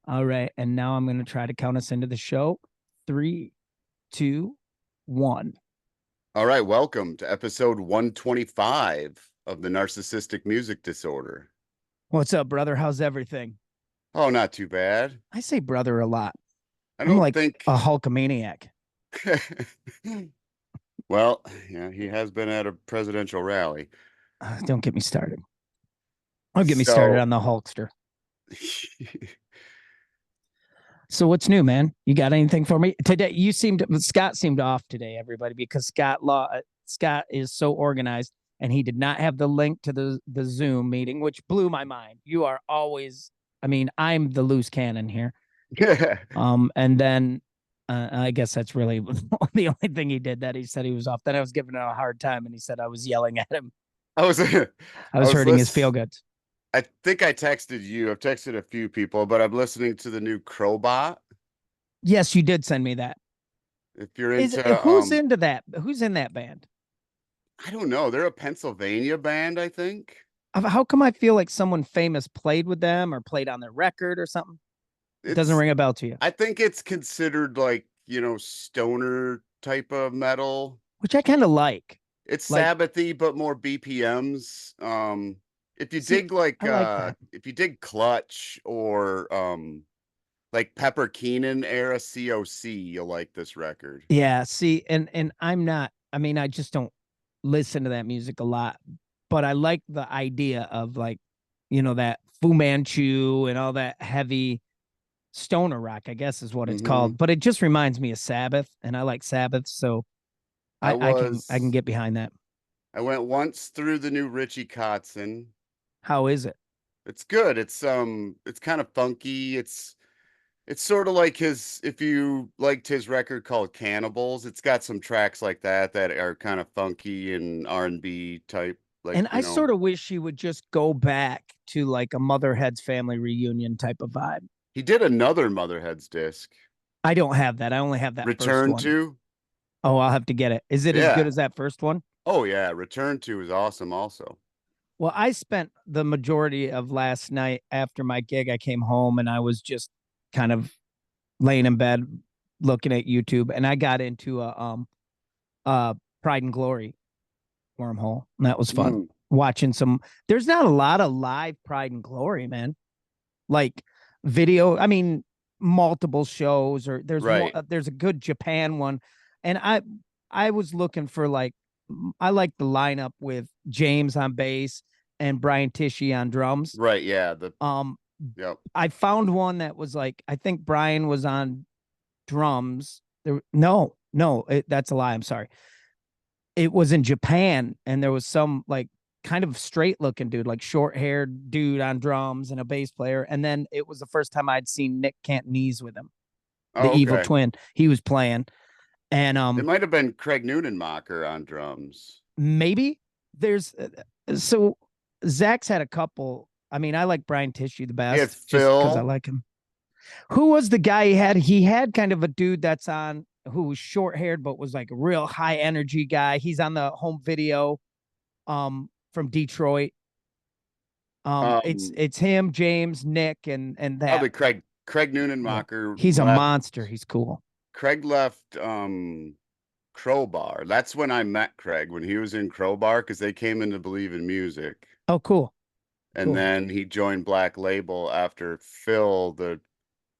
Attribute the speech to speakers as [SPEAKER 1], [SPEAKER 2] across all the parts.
[SPEAKER 1] All right. And now I'm going to try to count us into the show. Three, two, one.
[SPEAKER 2] All right, welcome to episode 125 of the Narcissistic Music Disorder.
[SPEAKER 1] What's up, brother? How's everything?
[SPEAKER 2] Oh, not too bad.
[SPEAKER 1] I say brother a lot.
[SPEAKER 2] I
[SPEAKER 1] I'm
[SPEAKER 2] don't
[SPEAKER 1] like
[SPEAKER 2] think.
[SPEAKER 1] a Hulkamaniac.
[SPEAKER 2] Well, yeah, he has been at a presidential rally.
[SPEAKER 1] Don't get me started. Don't get me started
[SPEAKER 2] So,
[SPEAKER 1] on the Hulkster. So what's new, man? You got anything for me today? Scott seemed off today, everybody, because Scott is so organized, and he did not have the link to the Zoom meeting, which blew my mind. You are always, I mean, I'm the loose cannon here. And then I guess that's really the only thing he did that he said he was off. Then I was giving him a hard time, and he said I was yelling at him.
[SPEAKER 2] I was I
[SPEAKER 1] I was
[SPEAKER 2] was
[SPEAKER 1] hurting his
[SPEAKER 2] list
[SPEAKER 1] feel goods.
[SPEAKER 2] I think I texted you. I've texted a few people, but I'm listening to the new Crowbot.
[SPEAKER 1] Yes, you did send me that.
[SPEAKER 2] If you're
[SPEAKER 1] Is
[SPEAKER 2] into
[SPEAKER 1] who's into that? Who's in that band?
[SPEAKER 2] I don't know, they're a Pennsylvania band, I think.
[SPEAKER 1] How come I feel like someone famous played with them or played on their record or something? It doesn't
[SPEAKER 2] It's
[SPEAKER 1] ring a bell to you,
[SPEAKER 2] I think it's considered like, stoner type of metal.
[SPEAKER 1] which I kind of like.
[SPEAKER 2] It's
[SPEAKER 1] Like,
[SPEAKER 2] Sabbathy, but more BPMs. If you
[SPEAKER 1] see,
[SPEAKER 2] dig like
[SPEAKER 1] I like that.
[SPEAKER 2] if you dig Clutch or like Pepper Keenan era COC, you'll like this record.
[SPEAKER 1] Yeah, see, and I'm not. I mean, I just don't listen to that music a lot, but I like the idea of like, that Fu Manchu and all that heavy stoner rock, I guess is what it's
[SPEAKER 2] hmm
[SPEAKER 1] called. But it just reminds me of Sabbath, and I like Sabbath, so
[SPEAKER 2] I
[SPEAKER 1] I can
[SPEAKER 2] was
[SPEAKER 1] get behind that.
[SPEAKER 2] I went once through the new Richie Kotzen.
[SPEAKER 1] How is it?
[SPEAKER 2] It's good. It's kind of funky. It's sort of like his, if you liked his record called Cannibals, it's got some tracks like that are kind of funky and R&B type, like,
[SPEAKER 1] And I sort of wish he would just go back to like a Motherhead's family reunion type of vibe.
[SPEAKER 2] he did another Motherhead's disc,
[SPEAKER 1] I don't have that. I only have that first
[SPEAKER 2] Return
[SPEAKER 1] one.
[SPEAKER 2] to.
[SPEAKER 1] Oh, I'll have to get it. Is it as good
[SPEAKER 2] Yeah.
[SPEAKER 1] as that first one?
[SPEAKER 2] Oh yeah, Return to is awesome also.
[SPEAKER 1] Well, I spent the majority of last night after my gig. I came home and I was just kind of laying in bed looking at YouTube, and I got into a Pride and Glory wormhole. And that was fun.
[SPEAKER 2] Mm,
[SPEAKER 1] Watching some there's not a lot of live Pride and Glory, man. Like video, I mean multiple shows, or
[SPEAKER 2] right.
[SPEAKER 1] there's a good Japan one. And I was looking for like, I like the lineup with James on bass and Brian Tishy on drums.
[SPEAKER 2] Right, yeah, the
[SPEAKER 1] Um
[SPEAKER 2] yep.
[SPEAKER 1] I found one that was like, I think Brian was on drums. That's a lie. I'm sorry. It was in Japan, and there was some like kind of straight looking dude, like short haired dude on drums and a bass player. And then it was the first time I'd seen Nick Cantonese with him, the
[SPEAKER 2] Oh,
[SPEAKER 1] evil
[SPEAKER 2] okay.
[SPEAKER 1] twin. He was playing. And
[SPEAKER 2] It might have been Craig Neunenmacher on drums.
[SPEAKER 1] maybe there's so Zach's had a couple. I mean, I like Brian Tishy the
[SPEAKER 2] He had
[SPEAKER 1] best just because I
[SPEAKER 2] Phil.
[SPEAKER 1] like him. Who was the guy he had? He had kind of a dude that's on, who was short haired but was like a real high energy guy. He's on the home video from Detroit. It's
[SPEAKER 2] Um,
[SPEAKER 1] it's him, James, Nick, and that.
[SPEAKER 2] probably Craig
[SPEAKER 1] Yeah.
[SPEAKER 2] Neunenmacher
[SPEAKER 1] He's a
[SPEAKER 2] left.
[SPEAKER 1] monster. He's cool.
[SPEAKER 2] Craig left Crowbar. That's when I met Craig, when he was in Crowbar, because they came in to Believe in Music.
[SPEAKER 1] Oh, cool.
[SPEAKER 2] And
[SPEAKER 1] Cool.
[SPEAKER 2] then he joined Black Label after Phil, the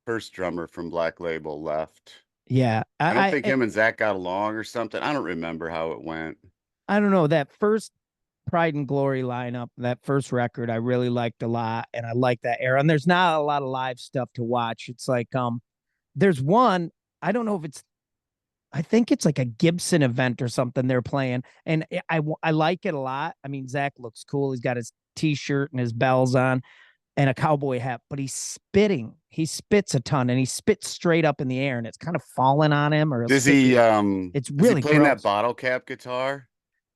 [SPEAKER 2] first drummer from Black Label, left.
[SPEAKER 1] Yeah.
[SPEAKER 2] I don't
[SPEAKER 1] I
[SPEAKER 2] think
[SPEAKER 1] I
[SPEAKER 2] him and Zach got along or something. I don't remember how it went.
[SPEAKER 1] I don't know. That first Pride and Glory lineup, that first record, I really liked a lot, and I like that era. And there's not a lot of live stuff to watch. It's like there's one, I don't know if it's, I think it's like a Gibson event or something they're playing, and I like it a lot. I mean, Zach looks cool. He's got his t-shirt and his bells on and a cowboy hat, but he's spitting. He spits a ton, and he spits straight up in the air, and it's kind of falling on him, or he'll
[SPEAKER 2] Does
[SPEAKER 1] spit.
[SPEAKER 2] he
[SPEAKER 1] It's
[SPEAKER 2] is he
[SPEAKER 1] really
[SPEAKER 2] playing that
[SPEAKER 1] gross.
[SPEAKER 2] bottle cap guitar?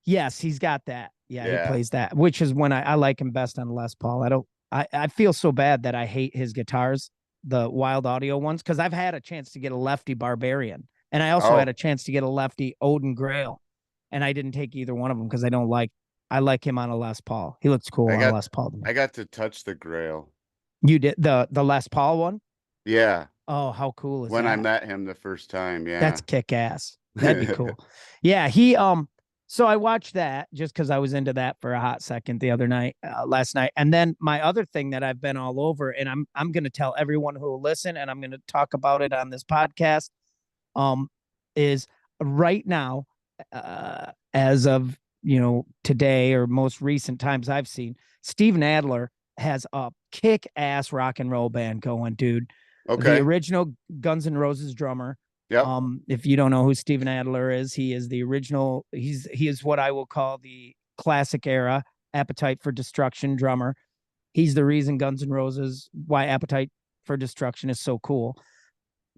[SPEAKER 1] Yes, he's got that. Yeah, he
[SPEAKER 2] Yeah.
[SPEAKER 1] plays that, which is when I like him best on Les Paul. I feel so bad that I hate his guitars, the Wild Audio ones, because I've had a chance to get a lefty Barbarian, and I also had
[SPEAKER 2] Oh,
[SPEAKER 1] a chance to get a lefty Odin Grail, and I didn't take either one of them because I don't like. I like him on a Les Paul. He looks cool
[SPEAKER 2] I
[SPEAKER 1] on a
[SPEAKER 2] got
[SPEAKER 1] Les Paul to me.
[SPEAKER 2] I got to touch the Grail.
[SPEAKER 1] You did the Les Paul one?
[SPEAKER 2] Yeah,
[SPEAKER 1] Oh, how cool is
[SPEAKER 2] when I
[SPEAKER 1] that?
[SPEAKER 2] met him the first time.
[SPEAKER 1] That's
[SPEAKER 2] Yeah.
[SPEAKER 1] kick ass. That'd be cool. Yeah, he. So I watched that just because I was into that for a hot second the other night, last night, and then my other thing that I've been all over, and I'm going to tell everyone who will listen, and I'm going to talk about it on this podcast. Um, is right now, as of today or most recent times I've seen, Steven Adler has a kick ass rock and roll band going, dude. The
[SPEAKER 2] Okay.
[SPEAKER 1] original Guns N' Roses drummer.
[SPEAKER 2] Yep.
[SPEAKER 1] If you don't know who Steven Adler is, he is the original. He is what I will call the classic era Appetite for Destruction drummer. He's the reason Guns N' Roses, why Appetite for Destruction is so cool.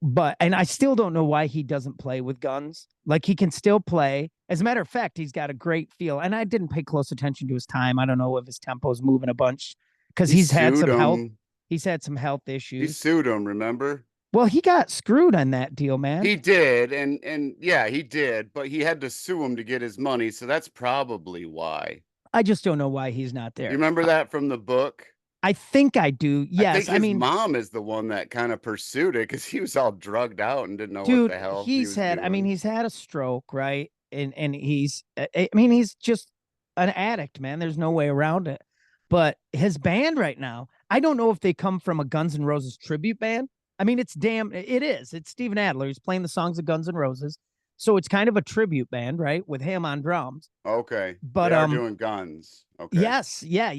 [SPEAKER 1] But and I still don't know why he doesn't play with guns. Like he can still play. As a matter of fact, he's got a great feel. And I didn't pay close attention to his time. I don't know if his tempo's moving a bunch because
[SPEAKER 2] He sued him.
[SPEAKER 1] he's had some health
[SPEAKER 2] He
[SPEAKER 1] issues.
[SPEAKER 2] sued him, remember?
[SPEAKER 1] Well, he got screwed on that deal, man.
[SPEAKER 2] He did, and yeah, he did, but he had to sue him to get his money, so that's probably why.
[SPEAKER 1] I just don't know why he's not
[SPEAKER 2] You
[SPEAKER 1] there.
[SPEAKER 2] remember that from the book?
[SPEAKER 1] I think I do.
[SPEAKER 2] I think
[SPEAKER 1] Yes. I
[SPEAKER 2] his
[SPEAKER 1] mean,
[SPEAKER 2] mom is the one that kind of pursued it because he was all drugged out and didn't know what
[SPEAKER 1] dude,
[SPEAKER 2] the hell he was doing.
[SPEAKER 1] he's had a stroke, right? And I mean, he's just an addict, man. There's no way around it. But his band right now, I don't know if they come from a Guns N' Roses tribute band. I mean, it is. It's Steven Adler. He's playing the songs of Guns N' Roses. So it's kind of a tribute band, right? With him on drums.
[SPEAKER 2] Okay,
[SPEAKER 1] But
[SPEAKER 2] they are doing guns. Okay.
[SPEAKER 1] yes, yeah.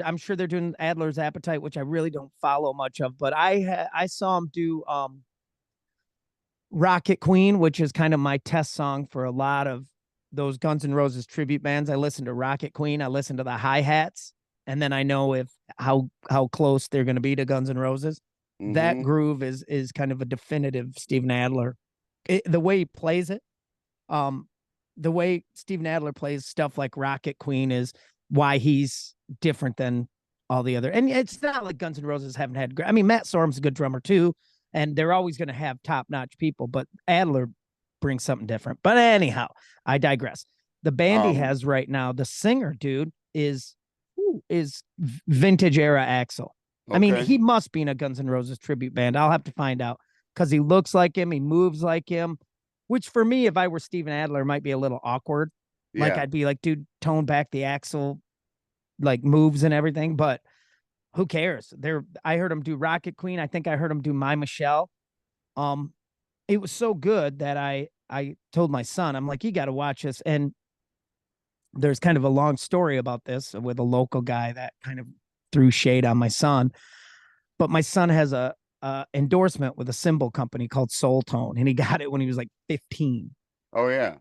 [SPEAKER 1] I'm sure they're doing Adler's Appetite, which I really don't follow much of, but I saw him do Rocket Queen, which is kind of my test song for a lot of those Guns N' Roses tribute bands. I listen to Rocket Queen, I listen to the hi-hats, and then I know if how close they're going to be to Guns N' Roses. That
[SPEAKER 2] Mm-hmm.
[SPEAKER 1] groove is kind of a definitive Steven Adler. The way he plays it, um, the way Steven Adler plays stuff like Rocket Queen is why he's different than all the other. And it's not like Guns N' Roses haven't had. I mean, Matt Sorum's a good drummer too, and they're always going to have top notch people. But Adler brings something different. But anyhow, I digress. The band he
[SPEAKER 2] Um,
[SPEAKER 1] has right now, the singer dude is vintage era Axel. I mean,
[SPEAKER 2] okay.
[SPEAKER 1] he must be in a Guns N' Roses tribute band. I'll have to find out because he looks like him, he moves like him. Which for me, if I were Steven Adler, might be a little awkward. Like
[SPEAKER 2] Yeah.
[SPEAKER 1] I'd be like, dude, tone back the Axel like moves and everything. But who cares? I heard him do Rocket Queen. I think I heard him do My Michelle. Um, it was so good that I told my son, I'm like, you got to watch this. And there's kind of a long story about this with a local guy that kind of threw shade on my son. But my son has a endorsement with a cymbal company called Soul Tone, and he got it when he was like 15.
[SPEAKER 2] Oh yeah.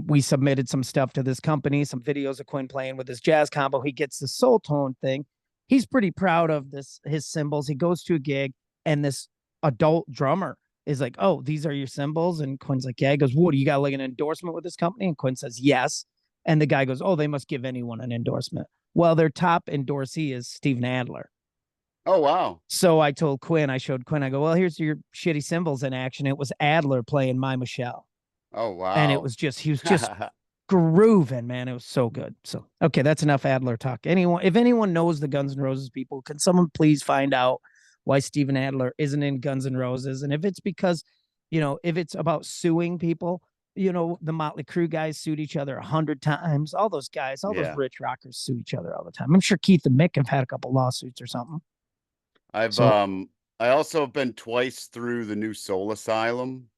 [SPEAKER 1] We submitted some stuff to this company, some videos of Quinn playing with his jazz combo. He gets the Soul Tone thing. He's pretty proud of his cymbals. He goes to a gig, and this adult drummer is like, "Oh, these are your cymbals." And Quinn's like, "Yeah." He goes, "What? Do you got like an endorsement with this company?" And Quinn says, "Yes." And the guy goes, "Oh, they must give anyone an endorsement." Well, their top endorsee is Steven Adler.
[SPEAKER 2] Oh wow.
[SPEAKER 1] So I told Quinn, I showed Quinn, I go, "Well, here's your shitty cymbals in action." It was Adler playing My Michelle.
[SPEAKER 2] Oh
[SPEAKER 1] And it
[SPEAKER 2] wow.
[SPEAKER 1] was just, he was just grooving, man. It was so good. So, okay, that's enough Adler talk. If anyone knows the Guns N' Roses people, can someone please find out why Steven Adler isn't in Guns N' Roses? And if it's because, if it's about suing people, the Motley Crue guys sued each other 100 times. All those guys, all those
[SPEAKER 2] Yeah.
[SPEAKER 1] rich rockers sue each other all the time. I'm sure Keith and Mick have had a couple lawsuits or something.
[SPEAKER 2] I've
[SPEAKER 1] So,
[SPEAKER 2] I also have been twice through the new Soul Asylum.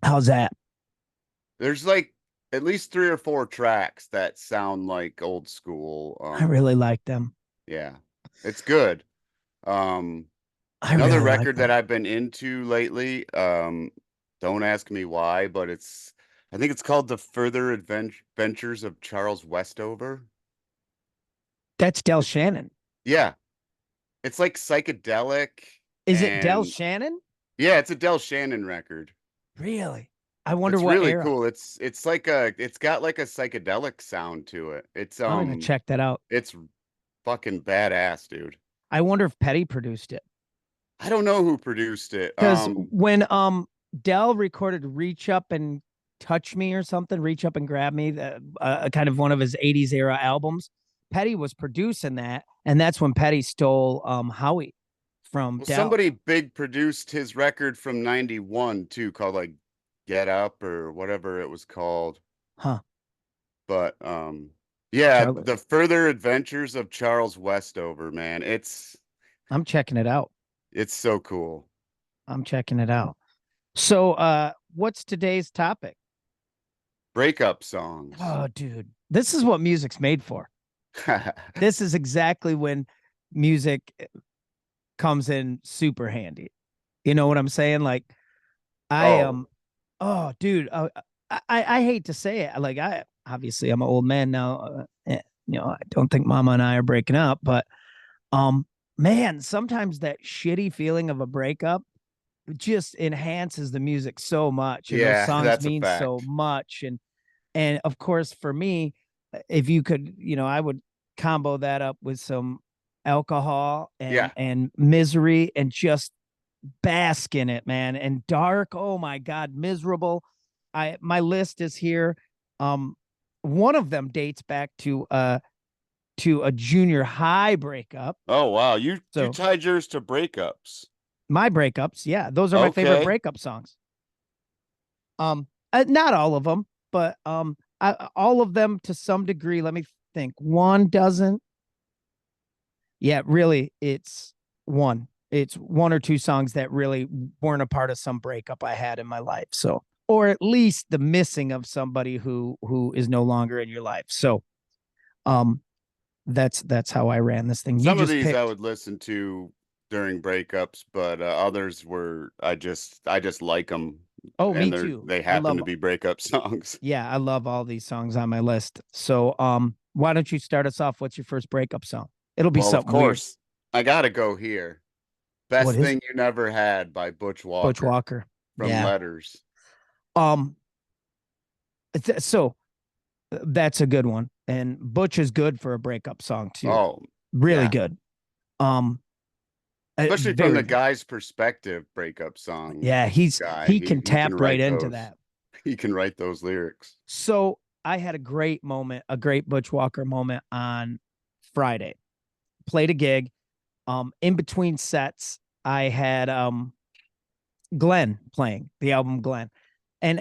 [SPEAKER 1] how's that?
[SPEAKER 2] There's like at least 3 or 4 tracks that sound like old school.
[SPEAKER 1] I really like them.
[SPEAKER 2] Yeah. It's good. Um
[SPEAKER 1] I
[SPEAKER 2] Another
[SPEAKER 1] really like
[SPEAKER 2] record that
[SPEAKER 1] them.
[SPEAKER 2] I've been into lately, don't ask me why, but I think it's called The Further Adventures of Charles Westover.
[SPEAKER 1] That's Del
[SPEAKER 2] It-
[SPEAKER 1] Shannon.
[SPEAKER 2] yeah, it's like psychedelic
[SPEAKER 1] Is it Del
[SPEAKER 2] and
[SPEAKER 1] Shannon?
[SPEAKER 2] yeah, it's a Del Shannon record.
[SPEAKER 1] Really? I wonder
[SPEAKER 2] It's
[SPEAKER 1] what
[SPEAKER 2] really
[SPEAKER 1] era.
[SPEAKER 2] cool. It's got like a psychedelic sound to it.
[SPEAKER 1] I'm gonna check that out.
[SPEAKER 2] It's fucking badass, dude.
[SPEAKER 1] I wonder if Petty produced it.
[SPEAKER 2] I don't know who produced it.
[SPEAKER 1] Because when Dell recorded Reach Up and Touch Me or something, Reach Up and Grab Me, kind of one of his 80s era albums, Petty was producing that, and that's when Petty stole Howie. from
[SPEAKER 2] Well,
[SPEAKER 1] Dell.
[SPEAKER 2] somebody big produced his record from 91 too, called like Get Up or whatever it was called.
[SPEAKER 1] Huh.
[SPEAKER 2] But yeah,
[SPEAKER 1] Charlotte.
[SPEAKER 2] The Further Adventures of Charles Westover, man.
[SPEAKER 1] I'm checking it out.
[SPEAKER 2] It's so cool.
[SPEAKER 1] I'm checking it out. So what's today's topic?
[SPEAKER 2] Breakup songs.
[SPEAKER 1] Oh, dude. This is what music's made for. This is exactly when music comes in super handy. You know what I'm saying? Like I
[SPEAKER 2] Oh,
[SPEAKER 1] oh dude, I hate to say it. Like I obviously I'm an old man now. I don't think mama and I are breaking up, but um man, sometimes that shitty feeling of a breakup just enhances the music so much and those
[SPEAKER 2] yeah,
[SPEAKER 1] songs
[SPEAKER 2] that's a
[SPEAKER 1] mean so
[SPEAKER 2] fact.
[SPEAKER 1] much and of course for me if you could, I would combo that up with some alcohol
[SPEAKER 2] Yeah.
[SPEAKER 1] and misery and just bask in it, man. And dark, oh my god, miserable. My list is here. Um, one of them dates back to a junior high breakup.
[SPEAKER 2] Oh wow, you
[SPEAKER 1] So
[SPEAKER 2] tied yours to breakups.
[SPEAKER 1] my breakups, yeah, those are my favorite
[SPEAKER 2] Okay.
[SPEAKER 1] breakup songs. Not all of them, but all of them to some degree. Let me think. One doesn't. Yeah, really, it's one or two songs that really weren't a part of some breakup I had in my life. So, or at least the missing of somebody who is no longer in your life. So, um, that's how I ran this thing. You
[SPEAKER 2] Some of
[SPEAKER 1] just
[SPEAKER 2] these I
[SPEAKER 1] picked.
[SPEAKER 2] would listen to during breakups, but others were I just like them,
[SPEAKER 1] Oh, me
[SPEAKER 2] and
[SPEAKER 1] too.
[SPEAKER 2] they
[SPEAKER 1] I
[SPEAKER 2] happen
[SPEAKER 1] love.
[SPEAKER 2] to be breakup songs.
[SPEAKER 1] Yeah, I love all these songs on my list. So, why don't you start us off? What's your first breakup song? It'll be
[SPEAKER 2] Well, of
[SPEAKER 1] something weird.
[SPEAKER 2] course, I gotta go here.
[SPEAKER 1] What
[SPEAKER 2] Best
[SPEAKER 1] is
[SPEAKER 2] Thing
[SPEAKER 1] it?
[SPEAKER 2] You Never Had by Butch
[SPEAKER 1] Butch
[SPEAKER 2] Walker
[SPEAKER 1] Walker.
[SPEAKER 2] from
[SPEAKER 1] Yeah.
[SPEAKER 2] Letters.
[SPEAKER 1] Um. So that's a good one. And Butch is good for a breakup song too.
[SPEAKER 2] Oh,
[SPEAKER 1] Really
[SPEAKER 2] yeah.
[SPEAKER 1] good. Um,
[SPEAKER 2] Especially from
[SPEAKER 1] very
[SPEAKER 2] the
[SPEAKER 1] good.
[SPEAKER 2] guy's perspective, breakup song
[SPEAKER 1] Yeah,
[SPEAKER 2] guy.
[SPEAKER 1] he
[SPEAKER 2] He
[SPEAKER 1] can
[SPEAKER 2] he can
[SPEAKER 1] tap right
[SPEAKER 2] write
[SPEAKER 1] into
[SPEAKER 2] those.
[SPEAKER 1] that.
[SPEAKER 2] He can write those lyrics.
[SPEAKER 1] So I had a great moment, a great Butch Walker moment on Friday. Played a gig. In between sets, I had Glenn playing the album Glenn. And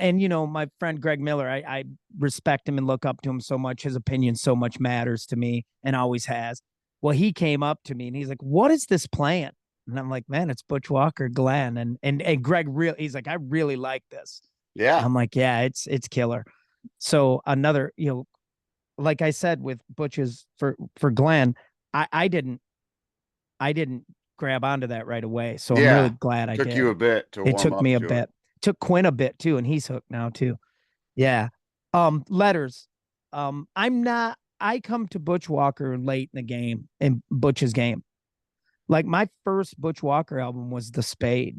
[SPEAKER 1] my friend Greg Miller, I respect him and look up to him so much. His opinion so much matters to me and always has. Well, he came up to me and he's like, "What is this playing?" And I'm like, "Man, it's Butch Walker, Glenn." And Greg really, he's like, "I really like this."
[SPEAKER 2] Yeah.
[SPEAKER 1] I'm like, "Yeah, it's killer." So another, like I said with Butch's for Glenn, I didn't grab onto that right away. So I'm really
[SPEAKER 2] Yeah.
[SPEAKER 1] glad I
[SPEAKER 2] Took you
[SPEAKER 1] did.
[SPEAKER 2] a bit to
[SPEAKER 1] It
[SPEAKER 2] warm
[SPEAKER 1] took
[SPEAKER 2] up
[SPEAKER 1] me a
[SPEAKER 2] to it.
[SPEAKER 1] bit. Took Quinn a bit too, and he's hooked now too. Yeah. Letters. I come to Butch Walker late in the game, in Butch's game. Like my first Butch Walker album was The Spade.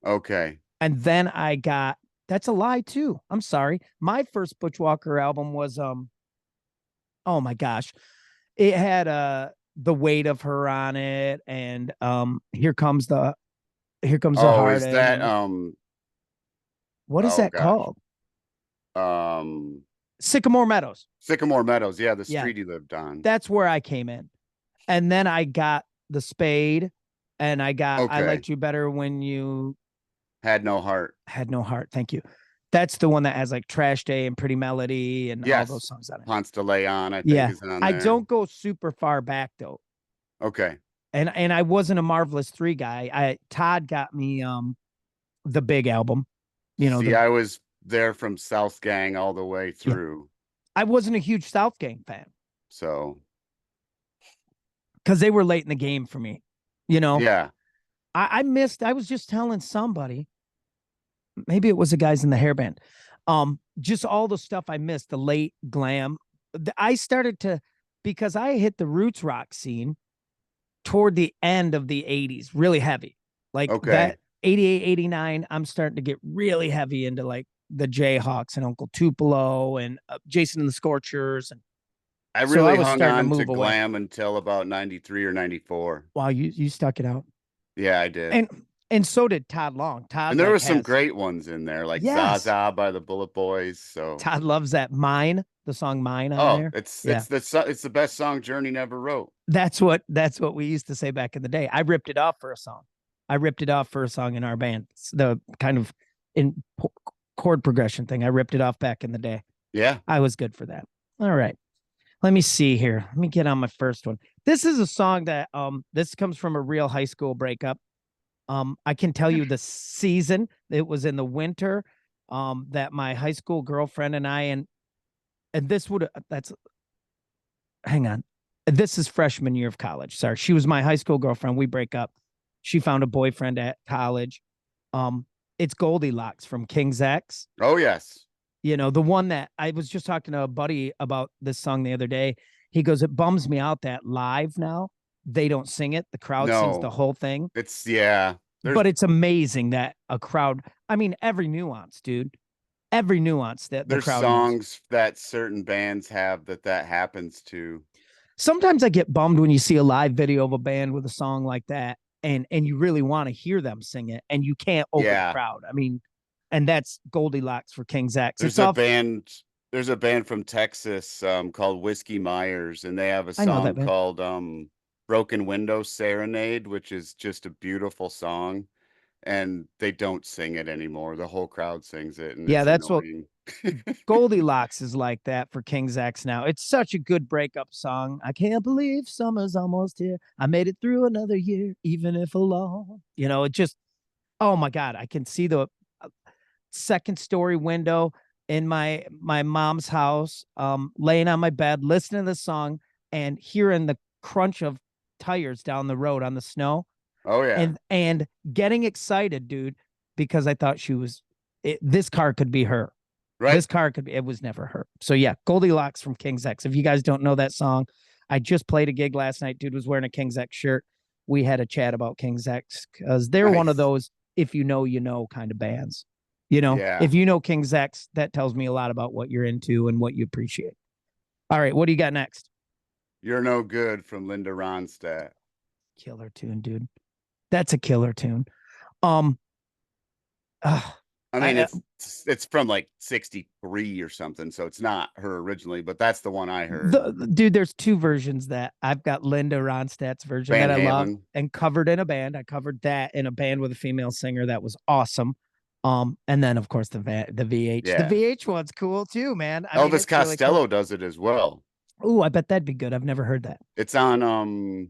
[SPEAKER 2] Okay.
[SPEAKER 1] And then I got that's a lie too. I'm sorry. My first Butch Walker album was oh my gosh. It had The Weight of Her on it and Here Comes the
[SPEAKER 2] Oh, is
[SPEAKER 1] Heartache
[SPEAKER 2] that
[SPEAKER 1] and what is
[SPEAKER 2] oh
[SPEAKER 1] that
[SPEAKER 2] gosh.
[SPEAKER 1] called?
[SPEAKER 2] Um
[SPEAKER 1] Sycamore Meadows.
[SPEAKER 2] Sycamore Meadows, yeah, the
[SPEAKER 1] Yeah,
[SPEAKER 2] street he lived on.
[SPEAKER 1] that's where I came in. And then I got The Spade and I got I
[SPEAKER 2] Okay.
[SPEAKER 1] Liked You Better When You
[SPEAKER 2] Had No Heart.
[SPEAKER 1] Had No Heart. Thank you. That's the one that has like Trash Day and Pretty Melody and all those
[SPEAKER 2] Yes.
[SPEAKER 1] songs on it.
[SPEAKER 2] Ponce de Leon, I think,
[SPEAKER 1] Yeah.
[SPEAKER 2] is on
[SPEAKER 1] I
[SPEAKER 2] there.
[SPEAKER 1] don't go super far back though.
[SPEAKER 2] Okay.
[SPEAKER 1] And I wasn't a Marvelous 3 guy. Todd got me the big album.
[SPEAKER 2] See,
[SPEAKER 1] The
[SPEAKER 2] I was there from South Gang all the way
[SPEAKER 1] yeah.
[SPEAKER 2] through.
[SPEAKER 1] I wasn't a huge South Gang fan
[SPEAKER 2] So,
[SPEAKER 1] because they were late in the game for me. You know,
[SPEAKER 2] yeah.
[SPEAKER 1] I was just telling somebody, maybe it was the guys in the hairband. Just all the stuff I missed, the late glam. I started to because I hit the roots rock scene toward the end of the 80s, really heavy. Like
[SPEAKER 2] Okay.
[SPEAKER 1] that 88, 89, I'm starting to get really heavy into like the Jayhawks and Uncle Tupelo and Jason and the Scorchers. And
[SPEAKER 2] I
[SPEAKER 1] so I
[SPEAKER 2] really
[SPEAKER 1] was
[SPEAKER 2] hung
[SPEAKER 1] starting to
[SPEAKER 2] on to
[SPEAKER 1] move away.
[SPEAKER 2] glam until about 93 or 94.
[SPEAKER 1] Wow, you stuck it out.
[SPEAKER 2] Yeah, I did.
[SPEAKER 1] And And so did Todd Long. Todd
[SPEAKER 2] And there were
[SPEAKER 1] like
[SPEAKER 2] some
[SPEAKER 1] has
[SPEAKER 2] great ones in there, like
[SPEAKER 1] yes.
[SPEAKER 2] Zaza by the Bullet Boys. So,
[SPEAKER 1] Todd loves that Mine, the song Mine on
[SPEAKER 2] oh,
[SPEAKER 1] there.
[SPEAKER 2] it's
[SPEAKER 1] Yeah.
[SPEAKER 2] it's the best song Journey never wrote.
[SPEAKER 1] That's what we used to say back in the day. I ripped it off for a song. I ripped it off for a song in our band. It's the kind of in chord progression thing. I ripped it off back in the day.
[SPEAKER 2] Yeah.
[SPEAKER 1] I was good for that. All right. Let me see here. Let me get on my first one. This is a song that this comes from a real high school breakup. I can tell you the season. It was in the winter. That my high school girlfriend and I and this would that's hang on. This is freshman year of college. Sorry. She was my high school girlfriend. We break up. She found a boyfriend at college. Um, it's Goldilocks from King's X.
[SPEAKER 2] Oh yes.
[SPEAKER 1] You know, the one that I was just talking to a buddy about this song the other day. He goes, it bums me out that live now they don't sing it. The crowd sings the
[SPEAKER 2] No.
[SPEAKER 1] whole thing.
[SPEAKER 2] It's yeah. There's
[SPEAKER 1] But it's amazing that a crowd, I mean, every nuance, dude, every nuance that the
[SPEAKER 2] there's
[SPEAKER 1] crowd knows.
[SPEAKER 2] songs that certain bands have that happens to.
[SPEAKER 1] Sometimes I get bummed when you see a live video of a band with a song like that and you really want to hear them sing it and you can't over the
[SPEAKER 2] Yeah.
[SPEAKER 1] crowd. I mean, and that's Goldilocks for King's X.
[SPEAKER 2] There's
[SPEAKER 1] It's
[SPEAKER 2] a
[SPEAKER 1] off.
[SPEAKER 2] band there's a band from Texas called Whiskey Myers, and they have a
[SPEAKER 1] I know that
[SPEAKER 2] song
[SPEAKER 1] band.
[SPEAKER 2] called Broken Window Serenade, which is just a beautiful song. And they don't sing it anymore. The whole crowd sings it, and
[SPEAKER 1] Yeah,
[SPEAKER 2] it's
[SPEAKER 1] that's what
[SPEAKER 2] annoying.
[SPEAKER 1] Goldilocks is like that for King's X now. It's such a good breakup song. I can't believe summer's almost here. I made it through another year, even if alone. You know, it just, oh my God, I can see the second story window in my mom's house, laying on my bed, listening to the song and hearing the crunch of tires down the road on the snow
[SPEAKER 2] Oh yeah.
[SPEAKER 1] and getting excited, dude, because I thought this car could be her.
[SPEAKER 2] Right.
[SPEAKER 1] This car could be, it was never her. So yeah, Goldilocks from King's X. If you guys don't know that song, I just played a gig last night. Dude was wearing a King's X shirt. We had a chat about King's X because they're one of
[SPEAKER 2] Nice.
[SPEAKER 1] those if you know kind of bands. You know,
[SPEAKER 2] Yeah.
[SPEAKER 1] if you know King's X, that tells me a lot about what you're into and what you appreciate. All right, what do you got next?
[SPEAKER 2] You're No Good from Linda Ronstadt.
[SPEAKER 1] Killer tune, dude. That's a killer tune. Um, uh,
[SPEAKER 2] I mean,
[SPEAKER 1] I
[SPEAKER 2] it's from like 63 or something, so it's not her originally, but that's the one I heard.
[SPEAKER 1] the dude, there's two versions that I've got Linda Ronstadt's version that
[SPEAKER 2] Van
[SPEAKER 1] I love
[SPEAKER 2] Halen.
[SPEAKER 1] and covered in a band. I covered that in a band with a female singer that was awesome. And then of course the VH. The
[SPEAKER 2] Yeah.
[SPEAKER 1] VH one's cool too, man. I mean,
[SPEAKER 2] Elvis
[SPEAKER 1] it's really cool.
[SPEAKER 2] Costello does it as well.
[SPEAKER 1] Oh, I bet that'd be good. I've never heard that.
[SPEAKER 2] It's on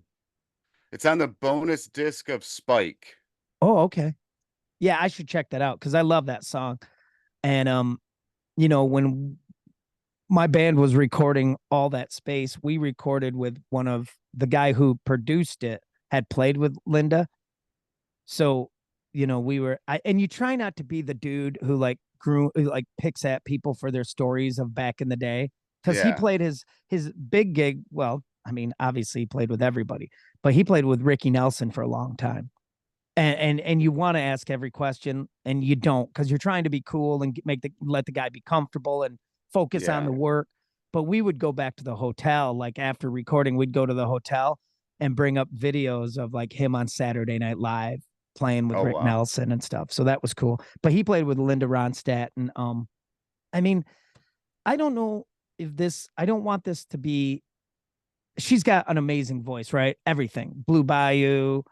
[SPEAKER 2] it's on the bonus disc of Spike.
[SPEAKER 1] Oh, okay. Yeah, I should check that out because I love that song. And you know, when my band was recording All That Space, we recorded with one of the guy who produced it had played with Linda. So, you know, and you try not to be the dude who like picks at people for their stories of back in the day. Cause he
[SPEAKER 2] Yeah.
[SPEAKER 1] played his big gig. Well, I mean, obviously he played with everybody, but he played with Ricky Nelson for a long time. And you want to ask every question and you don't because you're trying to be cool and let the guy be comfortable and focus on
[SPEAKER 2] Yeah.
[SPEAKER 1] the work. But we would go back to the hotel, like after recording, we'd go to the hotel and bring up videos of like him on Saturday Night Live playing with
[SPEAKER 2] Oh
[SPEAKER 1] Rick
[SPEAKER 2] wow.
[SPEAKER 1] Nelson and stuff. So that was cool. But he played with Linda Ronstadt. And I mean, I don't know if I don't want this to be, she's got an amazing voice, right? Everything. Blue Bayou,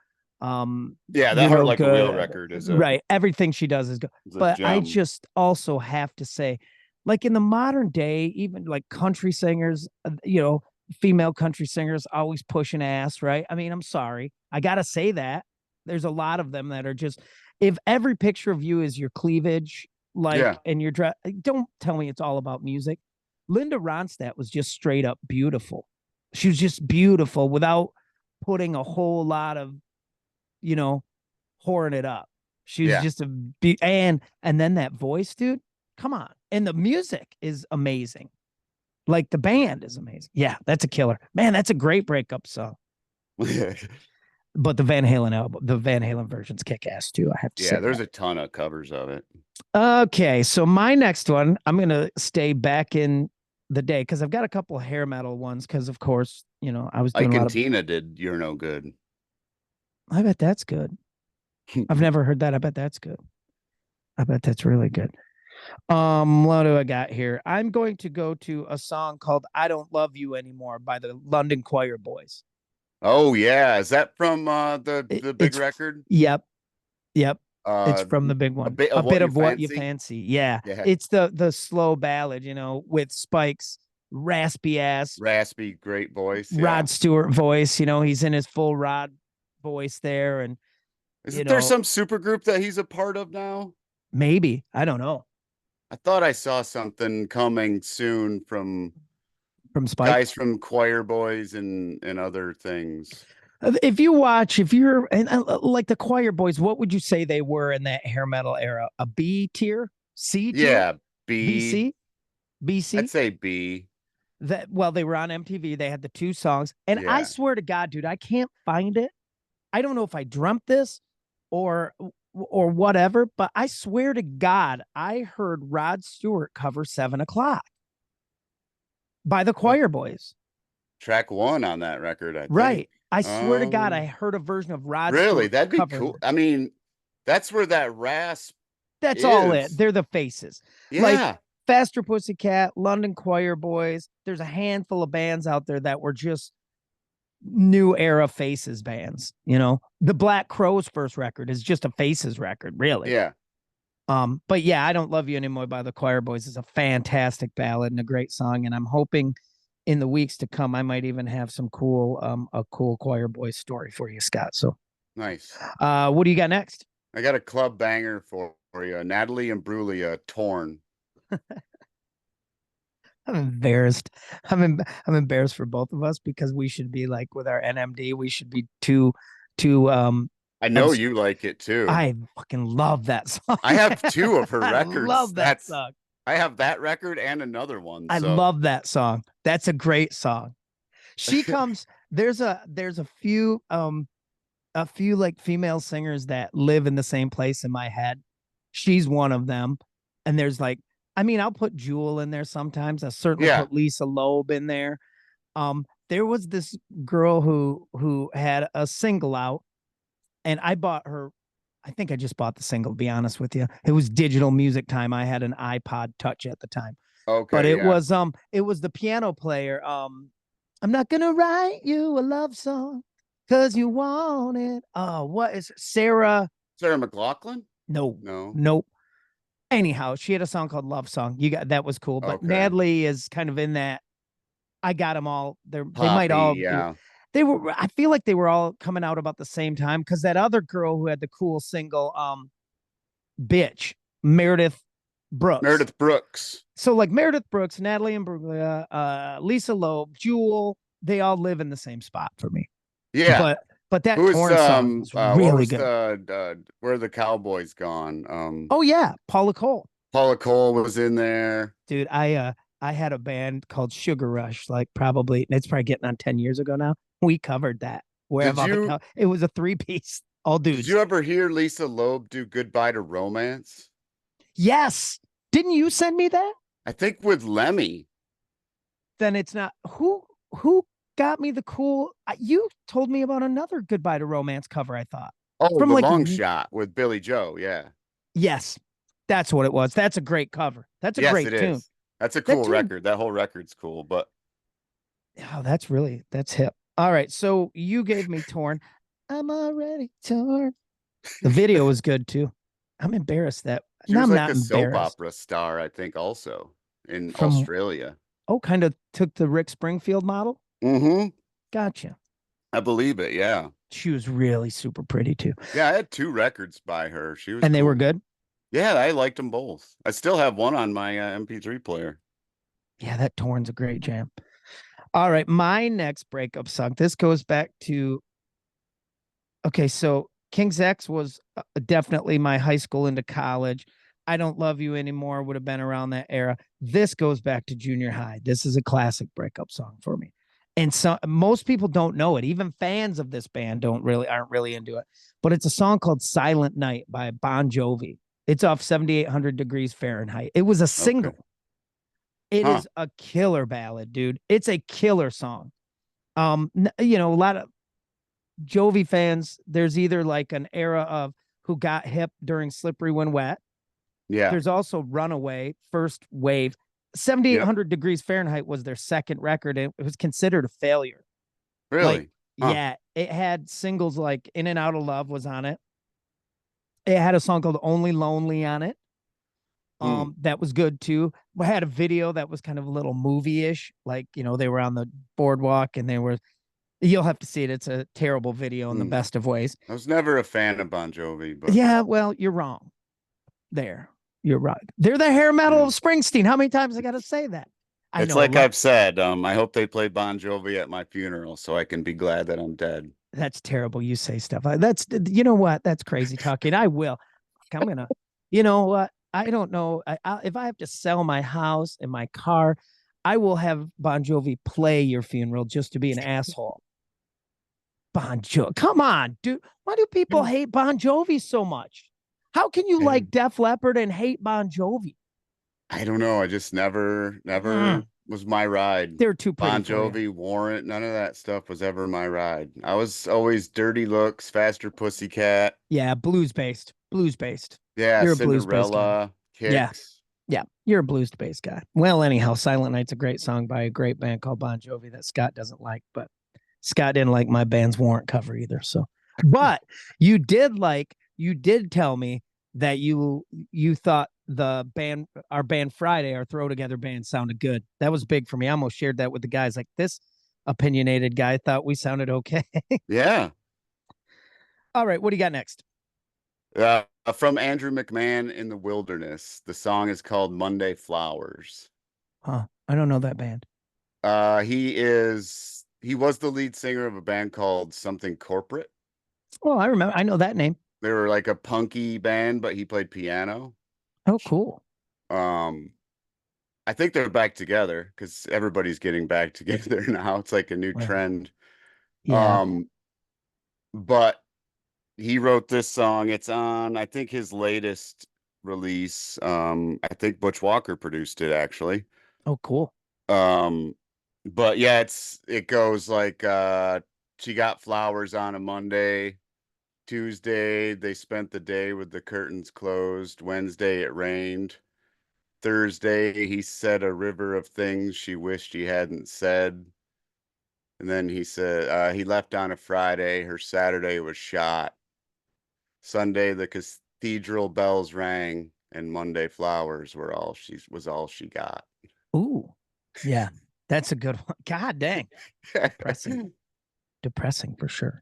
[SPEAKER 2] Yeah, that
[SPEAKER 1] you
[SPEAKER 2] Heart
[SPEAKER 1] know,
[SPEAKER 2] Like a Wheel
[SPEAKER 1] good,
[SPEAKER 2] record
[SPEAKER 1] right? Everything she does is good.
[SPEAKER 2] is a
[SPEAKER 1] But I
[SPEAKER 2] gem.
[SPEAKER 1] just also have to say, like in the modern day, even like country singers, you know, female country singers always pushing ass, right? I mean, I'm sorry. I got to say that. There's a lot of them that are just, if every picture of you is your cleavage,
[SPEAKER 2] Yeah.
[SPEAKER 1] like, and your dress, don't tell me it's all about music. Linda Ronstadt was just straight up beautiful. She was just beautiful without putting a whole lot of, you know, whoring it up. She was
[SPEAKER 2] Yeah.
[SPEAKER 1] just and then that voice, dude. Come on. And the music is amazing. Like the band is amazing. Yeah, that's a killer. Man, that's a great breakup song. But the Van Halen version's kick ass too. I have to
[SPEAKER 2] Yeah,
[SPEAKER 1] say
[SPEAKER 2] there's
[SPEAKER 1] that.
[SPEAKER 2] a ton of covers of it.
[SPEAKER 1] Okay, so my next one, I'm gonna stay back in the day because I've got a couple of hair metal ones because of course, you know, I was doing
[SPEAKER 2] Ike
[SPEAKER 1] a lot
[SPEAKER 2] and
[SPEAKER 1] of
[SPEAKER 2] Tina did You're No Good.
[SPEAKER 1] I bet that's good. I've never heard that. I bet that's good. I bet that's really good. What do I got here? I'm going to go to a song called "I Don't Love You Anymore" by the London Choir Boys.
[SPEAKER 2] Oh yeah, is that from the big
[SPEAKER 1] It's
[SPEAKER 2] record?
[SPEAKER 1] yep, yep. It's
[SPEAKER 2] Uh,
[SPEAKER 1] from the big
[SPEAKER 2] a
[SPEAKER 1] one.
[SPEAKER 2] bit
[SPEAKER 1] A
[SPEAKER 2] of what
[SPEAKER 1] bit
[SPEAKER 2] you
[SPEAKER 1] of what you
[SPEAKER 2] fancy?
[SPEAKER 1] fancy. Yeah.
[SPEAKER 2] Yeah,
[SPEAKER 1] It's the slow ballad, with Spike's raspy ass
[SPEAKER 2] raspy, great voice. Yeah.
[SPEAKER 1] Rod Stewart voice. He's in his full Rod voice there, and you
[SPEAKER 2] Isn't there
[SPEAKER 1] know,
[SPEAKER 2] some super group that he's a part of now?
[SPEAKER 1] maybe I don't know
[SPEAKER 2] I thought I saw something coming soon from
[SPEAKER 1] from Spike.
[SPEAKER 2] guys from Choir Boys and other things.
[SPEAKER 1] If you're and like the Choir Boys, what would you say they were in that hair metal era? A B tier, C tier,
[SPEAKER 2] Yeah, B.
[SPEAKER 1] BC,
[SPEAKER 2] I'd
[SPEAKER 1] BC.
[SPEAKER 2] say B.
[SPEAKER 1] That well, they were on MTV. They had the two songs, and I
[SPEAKER 2] Yeah.
[SPEAKER 1] swear to God, dude, I can't find it. I don't know if I dreamt this or whatever, but I swear to God, I heard Rod Stewart cover 7 o'clock by the
[SPEAKER 2] What
[SPEAKER 1] Choir Boys.
[SPEAKER 2] track one on that record, I think.
[SPEAKER 1] Right. I swear to God, I
[SPEAKER 2] Um,
[SPEAKER 1] heard a version of Rod
[SPEAKER 2] really,
[SPEAKER 1] Stewart
[SPEAKER 2] that'd be
[SPEAKER 1] cover.
[SPEAKER 2] cool. I mean, that's where that rasp
[SPEAKER 1] That's all it.
[SPEAKER 2] is.
[SPEAKER 1] They're the faces. Like
[SPEAKER 2] Yeah.
[SPEAKER 1] Faster Pussycat, London Choir Boys. There's a handful of bands out there that were just new era faces bands. The Black Crowes first record is just a faces record, really.
[SPEAKER 2] Yeah.
[SPEAKER 1] But yeah, I Don't Love You Anymore by the Choir Boys is a fantastic ballad and a great song. And I'm hoping in the weeks to come, I might even have some a cool Choir Boys story for you, Scott. So,
[SPEAKER 2] Nice.
[SPEAKER 1] what do you got next?
[SPEAKER 2] I got a club banger for you. Natalie and Brulia, Torn.
[SPEAKER 1] I'm embarrassed. I'm embarrassed for both of us because we should be like with our NMD. We should be two.
[SPEAKER 2] I know
[SPEAKER 1] Obs-
[SPEAKER 2] you like it too.
[SPEAKER 1] I fucking love that song.
[SPEAKER 2] I have two of her
[SPEAKER 1] I
[SPEAKER 2] records.
[SPEAKER 1] love that
[SPEAKER 2] That's
[SPEAKER 1] song.
[SPEAKER 2] I have that record and another one.
[SPEAKER 1] I
[SPEAKER 2] So
[SPEAKER 1] love that song. That's a great song. She comes. There's a few like female singers that live in the same place in my head. She's one of them. And there's like, I mean, I'll put Jewel in there sometimes. I certainly
[SPEAKER 2] yeah.
[SPEAKER 1] put Lisa Loeb in there. There was this girl who had a single out, and I bought her. I think I just bought the single, to be honest with you. It was digital music time. I had an iPod Touch at the time. But
[SPEAKER 2] Okay, yeah.
[SPEAKER 1] it was the piano player. I'm not gonna write you a love song because you want it. Oh, what is it? Sarah?
[SPEAKER 2] Sarah McLaughlin?
[SPEAKER 1] No,
[SPEAKER 2] No.
[SPEAKER 1] nope. Anyhow, she had a song called Love Song. You got that was cool. But
[SPEAKER 2] Okay.
[SPEAKER 1] Natalie is kind of in that. I got them all. They might
[SPEAKER 2] Poppy,
[SPEAKER 1] all be.
[SPEAKER 2] yeah.
[SPEAKER 1] They were. I feel like they were all coming out about the same time because that other girl who had the cool single, "Bitch," Meredith Brooks.
[SPEAKER 2] Meredith Brooks.
[SPEAKER 1] So like Meredith Brooks, Natalie and Lisa Loeb, Jewel, they all live in the same spot for me.
[SPEAKER 2] Yeah.
[SPEAKER 1] But that
[SPEAKER 2] Who is
[SPEAKER 1] Torn song was
[SPEAKER 2] what
[SPEAKER 1] really
[SPEAKER 2] was
[SPEAKER 1] good.
[SPEAKER 2] where are the Cowboys gone?
[SPEAKER 1] Oh yeah, Paula Cole.
[SPEAKER 2] Paula Cole was in there.
[SPEAKER 1] Dude, I had a band called Sugar Rush, like probably it's probably getting on 10 years ago now. We covered that.
[SPEAKER 2] Did
[SPEAKER 1] Wherever all the
[SPEAKER 2] you
[SPEAKER 1] it was a three-piece, all
[SPEAKER 2] did
[SPEAKER 1] dudes.
[SPEAKER 2] you ever hear Lisa Loeb do Goodbye to Romance?
[SPEAKER 1] Yes. Didn't you send me that?
[SPEAKER 2] I think with Lemmy.
[SPEAKER 1] Then it's not who got me the cool. You told me about another Goodbye to Romance cover, I thought.
[SPEAKER 2] Oh,
[SPEAKER 1] From
[SPEAKER 2] the
[SPEAKER 1] like
[SPEAKER 2] long shot with Billy Joe. Yeah.
[SPEAKER 1] yes, that's what it was. That's a great cover. That's a
[SPEAKER 2] Yes, it
[SPEAKER 1] great tune.
[SPEAKER 2] is. That's a
[SPEAKER 1] That
[SPEAKER 2] cool
[SPEAKER 1] tune.
[SPEAKER 2] record. That whole record's cool. But
[SPEAKER 1] Oh, that's hip. All right. So you gave me Torn. I'm already torn. The video was good too. I'm embarrassed that
[SPEAKER 2] she
[SPEAKER 1] no,
[SPEAKER 2] was
[SPEAKER 1] I'm
[SPEAKER 2] like
[SPEAKER 1] not
[SPEAKER 2] a soap
[SPEAKER 1] embarrassed.
[SPEAKER 2] opera star, I think, also in
[SPEAKER 1] From
[SPEAKER 2] Australia.
[SPEAKER 1] kind of took the Rick Springfield model.
[SPEAKER 2] Mm-hmm.
[SPEAKER 1] Gotcha.
[SPEAKER 2] I believe it. Yeah.
[SPEAKER 1] She was really super pretty too.
[SPEAKER 2] Yeah, I had two records by her. She was
[SPEAKER 1] And they were
[SPEAKER 2] cool.
[SPEAKER 1] good.
[SPEAKER 2] Yeah, I liked them both. I still have one on my MP3 player.
[SPEAKER 1] Yeah, that Torn's a great jam. All right, my next breakup song. This goes back to okay, so King's X was definitely my high school into college. I Don't Love You Anymore would have been around that era. This goes back to junior high. This is a classic breakup song for me. And so most people don't know it. Even fans of this band aren't really into it. But it's a song called Silent Night by Bon Jovi. It's off 7,800 Degrees Fahrenheit. It was a
[SPEAKER 2] Okay.
[SPEAKER 1] single. It
[SPEAKER 2] Huh.
[SPEAKER 1] is a killer ballad, dude. It's a killer song. A lot of Jovi fans, there's either like an era of who got hip during Slippery When Wet.
[SPEAKER 2] Yeah.
[SPEAKER 1] There's also Runaway, First Wave.
[SPEAKER 2] Yep.
[SPEAKER 1] 7,800 degrees Fahrenheit was their second record, and it was considered a failure. Like,
[SPEAKER 2] Really? Huh.
[SPEAKER 1] yeah, it had singles like In and Out of Love was on it. It had a song called Only Lonely on it.
[SPEAKER 2] Hmm.
[SPEAKER 1] That was good too. We had a video that was kind of a little movie-ish, like, they were on the boardwalk and they were, you'll have to see it. It's a terrible video in the
[SPEAKER 2] Hmm.
[SPEAKER 1] best of ways.
[SPEAKER 2] I was never a fan of Bon Jovi, but
[SPEAKER 1] Yeah, well, you're wrong there. You're right. They're the hair metal
[SPEAKER 2] yeah.
[SPEAKER 1] of Springsteen. How many times I got to say that? I
[SPEAKER 2] It's
[SPEAKER 1] know a
[SPEAKER 2] like
[SPEAKER 1] lot.
[SPEAKER 2] I've said, I hope they play Bon Jovi at my funeral so I can be glad that I'm dead.
[SPEAKER 1] That's terrible. You say stuff like that's, you know what? That's crazy talking. I will. I'm gonna, you know what? I don't know. If I have to sell my house and my car, I will have Bon Jovi play your funeral just to be an asshole. Bon Jovi, come on, dude. Why do people hate Bon Jovi so much? How can you
[SPEAKER 2] I,
[SPEAKER 1] like Def Leppard and hate Bon Jovi?
[SPEAKER 2] I don't know. I just never
[SPEAKER 1] Mm,
[SPEAKER 2] was my ride.
[SPEAKER 1] they're too pretty
[SPEAKER 2] Bon
[SPEAKER 1] for you.
[SPEAKER 2] Jovi, Warrant, none of that stuff was ever my ride. I was always Dirty Looks, Faster Pussycat.
[SPEAKER 1] Yeah, blues based. Blues based.
[SPEAKER 2] Yeah,
[SPEAKER 1] You're a blues based guy.
[SPEAKER 2] Cinderella,
[SPEAKER 1] Yeah,
[SPEAKER 2] Kicks.
[SPEAKER 1] yeah. You're a blues based guy. Well, anyhow, Silent Night's a great song by a great band called Bon Jovi that Scott doesn't like, but Scott didn't like my band's Warrant cover either. So, but you did tell me that you thought our band Friday, our Throw Together band, sounded good. That was big for me. I almost shared that with the guys. Like, this opinionated guy thought we sounded okay.
[SPEAKER 2] Yeah.
[SPEAKER 1] All right, what do you got next?
[SPEAKER 2] From Andrew McMahon in the Wilderness. The song is called Monday Flowers.
[SPEAKER 1] Huh? I don't know that band.
[SPEAKER 2] He was the lead singer of a band called Something Corporate.
[SPEAKER 1] Oh, I remember. I know that name.
[SPEAKER 2] They were like a punky band, but he played piano.
[SPEAKER 1] Oh, cool.
[SPEAKER 2] Um, I think they're back together because everybody's getting back together now. It's like a new
[SPEAKER 1] Well,
[SPEAKER 2] trend.
[SPEAKER 1] yeah.
[SPEAKER 2] Um, but he wrote this song. It's on, I think, his latest release. I think Butch Walker produced it actually.
[SPEAKER 1] Oh, cool.
[SPEAKER 2] Um, but yeah, it goes like she got flowers on a Monday. Tuesday, they spent the day with the curtains closed. Wednesday, it rained. Thursday, he said a river of things she wished he hadn't said. And then he said he left on a Friday. Her Saturday was shot. Sunday, the cathedral bells rang, and Monday flowers was all she got.
[SPEAKER 1] Ooh, yeah. That's a good one. God dang. Depressing. Depressing for sure.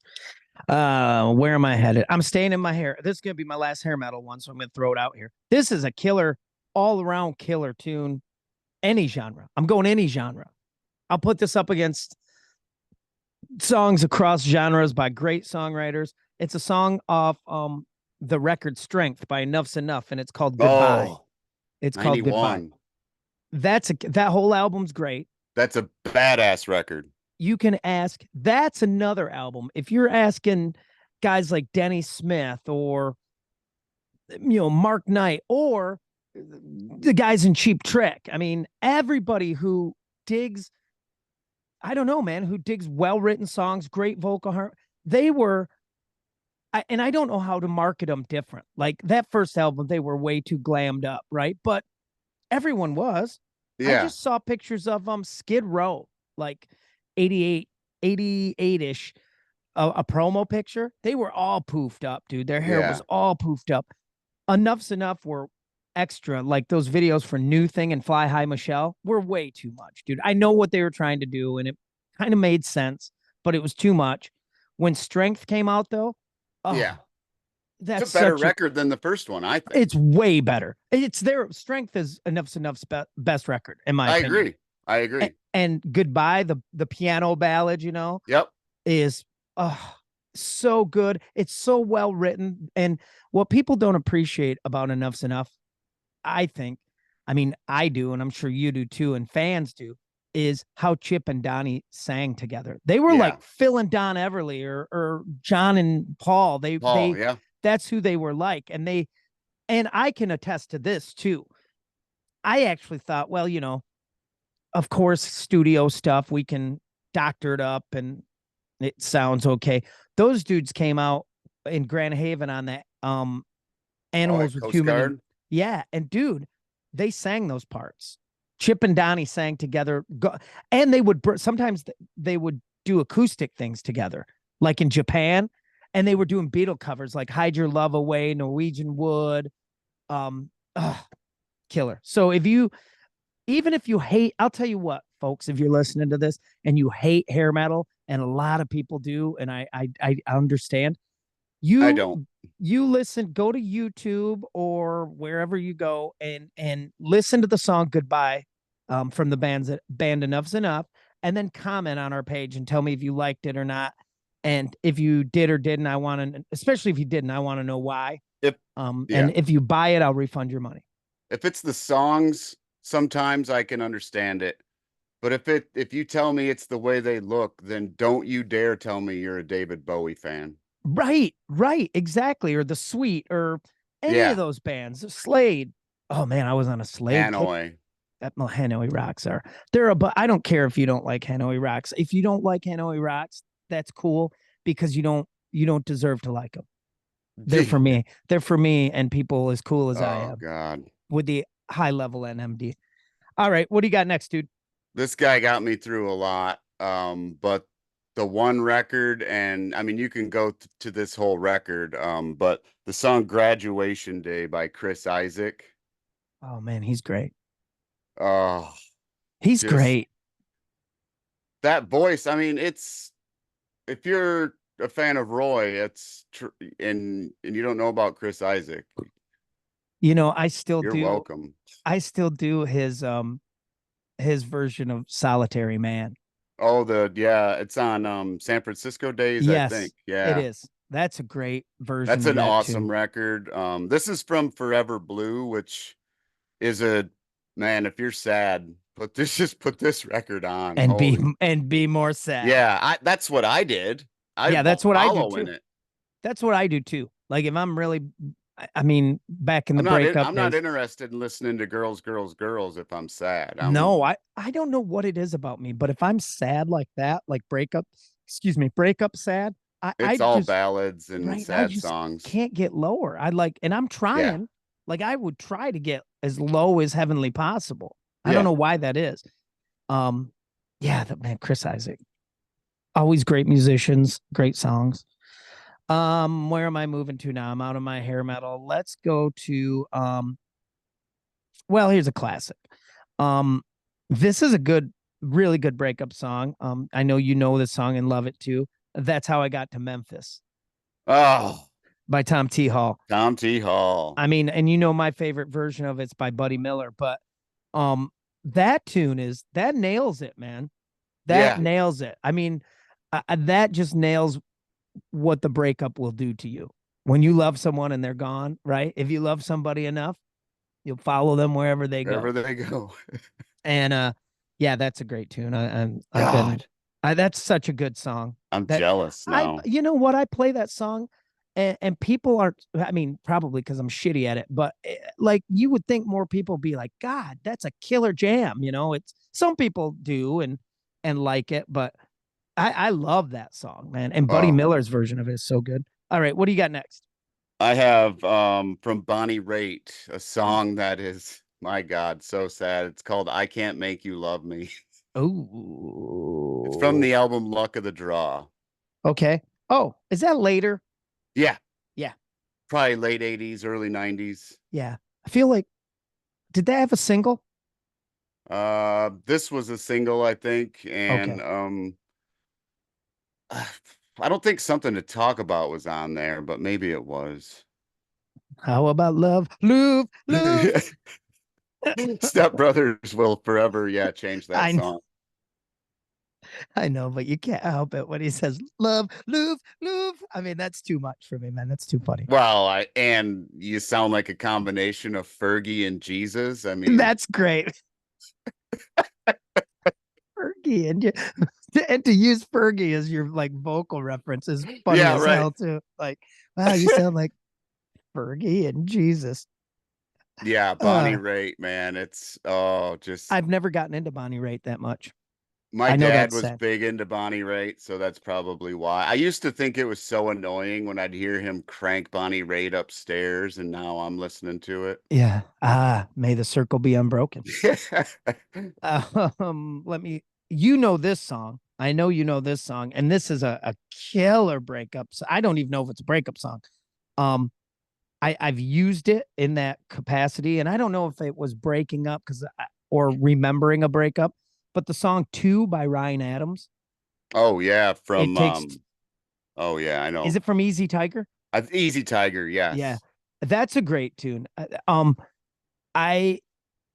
[SPEAKER 1] Where am I headed? I'm staying in my hair. This is gonna be my last hair metal one, so I'm gonna throw it out here. This is a killer, all around killer tune. Any genre. I'm going any genre. I'll put this up against songs across genres by great songwriters. It's a song off the record Strength by Enough's Enough, and it's called Goodbye.
[SPEAKER 2] Oh,
[SPEAKER 1] It's called Goodbye.
[SPEAKER 2] 91.
[SPEAKER 1] That whole album's great.
[SPEAKER 2] That's a badass record.
[SPEAKER 1] You can ask, that's another album. If you're asking guys like Denny Smith or Mark Knight or the guys in Cheap Trick, I mean, everybody who digs, I don't know, man, who digs well-written songs, great vocal harmony, they were, and I don't know how to market them different. Like that first album, they were way too glammed up, right? But everyone was. I
[SPEAKER 2] Yeah,
[SPEAKER 1] just saw pictures of them Skid Row, like 88, 88-ish, a promo picture. They were all poofed up, dude. Their hair was
[SPEAKER 2] yeah,
[SPEAKER 1] all poofed up. Enough's Enough were extra. Like those videos for New Thing and Fly High Michelle were way too much, dude. I know what they were trying to do, and it kind of made sense, but it was too much. When Strength came out, though,
[SPEAKER 2] yeah.
[SPEAKER 1] oh,
[SPEAKER 2] It's
[SPEAKER 1] that's
[SPEAKER 2] a better
[SPEAKER 1] such a,
[SPEAKER 2] record than the first one, I think.
[SPEAKER 1] it's way better. It's their Strength is Enough's best record, in my
[SPEAKER 2] I
[SPEAKER 1] opinion.
[SPEAKER 2] agree. I agree.
[SPEAKER 1] And Goodbye, the piano ballad,
[SPEAKER 2] Yep.
[SPEAKER 1] is so good. It's so well written. And what people don't appreciate about Enough's Enough, I think, I mean, I do, and I'm sure you do too, and fans do, is how Chip and Donnie sang together. They were
[SPEAKER 2] Yeah.
[SPEAKER 1] like Phil and Don Everly or John and Paul.
[SPEAKER 2] Paul, yeah.
[SPEAKER 1] That's who they were like. And I can attest to this too. I actually thought, well, of course, studio stuff, we can doctor it up and it sounds okay. Those dudes came out in Grand Haven on that Um,
[SPEAKER 2] Oh, at
[SPEAKER 1] Animals with
[SPEAKER 2] Coast
[SPEAKER 1] Human and
[SPEAKER 2] Guard.
[SPEAKER 1] yeah, and dude, they sang those parts. Chip and Donnie sang together, and they would sometimes they would do acoustic things together, like in Japan, and they were doing Beatle covers like "Hide Your Love Away," Norwegian Wood, um, killer. So even if you hate, I'll tell you what, folks, if you're listening to this and you hate hair metal, and a lot of people do, and I understand,
[SPEAKER 2] I
[SPEAKER 1] you
[SPEAKER 2] don't.
[SPEAKER 1] you listen, go to YouTube or wherever you go and listen to the song Goodbye, from the band Enough's Enough, and then comment on our page and tell me if you liked it or not. And if you did or didn't, I want to, especially if you didn't, I want to know why.
[SPEAKER 2] If
[SPEAKER 1] And
[SPEAKER 2] Yeah,
[SPEAKER 1] if you buy it, I'll refund your money.
[SPEAKER 2] if it's the songs, sometimes I can understand it. But if you tell me it's the way they look, then don't you dare tell me you're a David Bowie fan.
[SPEAKER 1] Right, exactly. Or the Sweet or any of
[SPEAKER 2] Yeah,
[SPEAKER 1] those bands. Slade. Oh man, I was on a Slade kick.
[SPEAKER 2] Hanoi.
[SPEAKER 1] Well, Hanoi Rocks are they're a but I don't care if you don't like Hanoi Rocks. If you don't like Hanoi Rocks, that's cool because you don't deserve to like them. They're for me. They're for me and people as cool as I
[SPEAKER 2] Oh
[SPEAKER 1] am
[SPEAKER 2] God.
[SPEAKER 1] with the high level NMD. All right, what do you got next, dude?
[SPEAKER 2] This guy got me through a lot. But the one record, and I mean, you can go to this whole record. But the song "Graduation Day" by Chris Isaac.
[SPEAKER 1] Oh man, he's great.
[SPEAKER 2] Oh,
[SPEAKER 1] He's
[SPEAKER 2] just
[SPEAKER 1] great.
[SPEAKER 2] that voice. I mean, it's if you're a fan of Roy, and you don't know about Chris Isaac,
[SPEAKER 1] You know, I still
[SPEAKER 2] you're
[SPEAKER 1] do
[SPEAKER 2] welcome.
[SPEAKER 1] I still do his version of Solitary Man.
[SPEAKER 2] Oh, it's on San Francisco Days, I think.
[SPEAKER 1] Yes, it
[SPEAKER 2] Yeah.
[SPEAKER 1] is. That's a great version
[SPEAKER 2] That's
[SPEAKER 1] of
[SPEAKER 2] an
[SPEAKER 1] that tune.
[SPEAKER 2] awesome record. This is from Forever Blue, which is a man, if you're sad, put this record on.
[SPEAKER 1] And be
[SPEAKER 2] Holy.
[SPEAKER 1] and be more sad.
[SPEAKER 2] Yeah, that's what I did. I
[SPEAKER 1] Yeah, that's what I do
[SPEAKER 2] wallow in
[SPEAKER 1] too.
[SPEAKER 2] it.
[SPEAKER 1] That's what I do too. Like if I'm really I mean, back in the breakup
[SPEAKER 2] I'm not
[SPEAKER 1] days.
[SPEAKER 2] interested in listening to girls, girls, girls if I'm sad.
[SPEAKER 1] No, I don't know what it is about me, but if I'm sad like that, like breakup sad, I
[SPEAKER 2] It's all
[SPEAKER 1] just
[SPEAKER 2] ballads and
[SPEAKER 1] right, I
[SPEAKER 2] sad
[SPEAKER 1] just
[SPEAKER 2] songs.
[SPEAKER 1] can't get lower. I like and I'm
[SPEAKER 2] Yeah.
[SPEAKER 1] trying. Like I would try to get as low as heavenly possible. I don't
[SPEAKER 2] Yeah.
[SPEAKER 1] know why that is. Um yeah, that man Chris Isaac. Always great musicians, great songs. Where am I moving to now? I'm out of my hair metal. Let's go to well, here's a classic. Um, this is a really good breakup song. I know you know this song and love it too. That's How I Got to Memphis
[SPEAKER 2] Oh,
[SPEAKER 1] by Tom T. Hall.
[SPEAKER 2] Tom T. Hall.
[SPEAKER 1] I mean, and you know my favorite version of it's by Buddy Miller, but um that tune is that nails it, man. That
[SPEAKER 2] Yeah.
[SPEAKER 1] nails it. I mean, that just nails what the breakup will do to you. When you love someone and they're gone, right? If you love somebody enough, you'll follow them wherever they
[SPEAKER 2] Wherever
[SPEAKER 1] go.
[SPEAKER 2] they go.
[SPEAKER 1] And yeah, that's a great tune. I've been
[SPEAKER 2] God,
[SPEAKER 1] that's such a good song.
[SPEAKER 2] I'm
[SPEAKER 1] That
[SPEAKER 2] jealous
[SPEAKER 1] I
[SPEAKER 2] now.
[SPEAKER 1] you know what I play that song and people aren't I mean probably because I'm shitty at it, but like you would think more people be like, God, that's a killer jam. You know, it's some people do and like it, but I love that song, man. And Buddy
[SPEAKER 2] Oh,
[SPEAKER 1] Miller's version of it is so good. All right, what do you got next?
[SPEAKER 2] I have from Bonnie Raitt a song that is, my God, so sad. It's called "I Can't Make You Love Me." It's from
[SPEAKER 1] Oh,
[SPEAKER 2] the album Luck of the Draw.
[SPEAKER 1] okay. Oh, is that later?
[SPEAKER 2] Yeah,
[SPEAKER 1] Yeah,
[SPEAKER 2] probably late 80s, early 90s.
[SPEAKER 1] yeah. I feel like did they have a single?
[SPEAKER 2] This was a single, I think, and
[SPEAKER 1] Okay.
[SPEAKER 2] I don't think Something to Talk About was on there, but maybe it was.
[SPEAKER 1] How about love, love, love?
[SPEAKER 2] Step Brothers will forever, yeah, change that
[SPEAKER 1] I know,
[SPEAKER 2] song.
[SPEAKER 1] I know, but you can't help it when he says love, love, love. I mean, that's too much for me, man. That's too funny.
[SPEAKER 2] Well, and you sound like a combination of Fergie and Jesus. I mean,
[SPEAKER 1] That's great. Fergie and to use Fergie as your like vocal reference is funny
[SPEAKER 2] yeah,
[SPEAKER 1] as
[SPEAKER 2] right.
[SPEAKER 1] hell too. Like, wow, you sound like Fergie and Jesus.
[SPEAKER 2] Yeah, Bonnie
[SPEAKER 1] Uh,
[SPEAKER 2] Raitt, man. It's just
[SPEAKER 1] I've never gotten into Bonnie Raitt that much.
[SPEAKER 2] My
[SPEAKER 1] I know
[SPEAKER 2] dad
[SPEAKER 1] that's
[SPEAKER 2] was
[SPEAKER 1] sad.
[SPEAKER 2] big into Bonnie Raitt, so that's probably why. I used to think it was so annoying when I'd hear him crank Bonnie Raitt upstairs, and now I'm listening to it.
[SPEAKER 1] Yeah. Ah, may the circle be unbroken. Let me. You know this song. I know you know this song, and this is a killer breakup. So I don't even know if it's a breakup song. Um, I've used it in that capacity, and I don't know if it was breaking up or remembering a breakup, but the song "Two" by Ryan Adams.
[SPEAKER 2] Oh yeah,
[SPEAKER 1] It
[SPEAKER 2] from
[SPEAKER 1] takes.
[SPEAKER 2] oh yeah, I
[SPEAKER 1] Is
[SPEAKER 2] know.
[SPEAKER 1] it from Easy Tiger?
[SPEAKER 2] Easy Tiger,
[SPEAKER 1] Yeah,
[SPEAKER 2] yes.
[SPEAKER 1] that's a great tune. I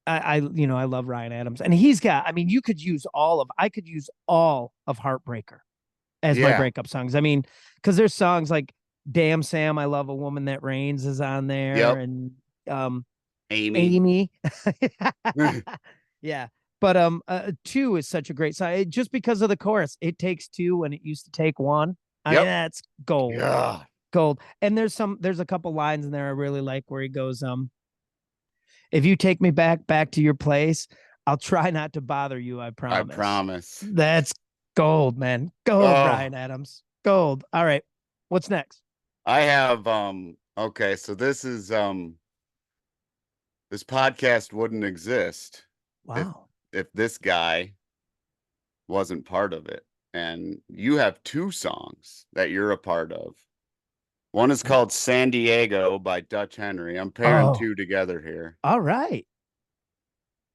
[SPEAKER 1] I love Ryan Adams, and he's got. I mean, you could use all of. I could use all of Heartbreaker as my
[SPEAKER 2] Yeah.
[SPEAKER 1] breakup songs. I mean, because there's songs like "Damn Sam, I Love a Woman That Rains" is on there,
[SPEAKER 2] Yep.
[SPEAKER 1] and um,
[SPEAKER 2] Amy.
[SPEAKER 1] Amy. Yeah, but two is such a great song just because of the chorus. It takes two when it used to take one. I mean,
[SPEAKER 2] Yep.
[SPEAKER 1] that's gold,
[SPEAKER 2] Yeah.
[SPEAKER 1] gold. And there's a couple lines in there I really like where he goes, if you take me back to your place, I'll try not to bother you, I
[SPEAKER 2] I
[SPEAKER 1] promise.
[SPEAKER 2] promise.
[SPEAKER 1] That's gold, man. Gold,
[SPEAKER 2] Oh,
[SPEAKER 1] Ryan Adams. Gold. All right. What's next?
[SPEAKER 2] I have okay, so this podcast wouldn't exist if
[SPEAKER 1] Wow.
[SPEAKER 2] this guy wasn't part of it. And you have two songs that you're a part of. One is called San Diego by Dutch Henry. I'm pairing
[SPEAKER 1] Oh,
[SPEAKER 2] two together here.
[SPEAKER 1] all right.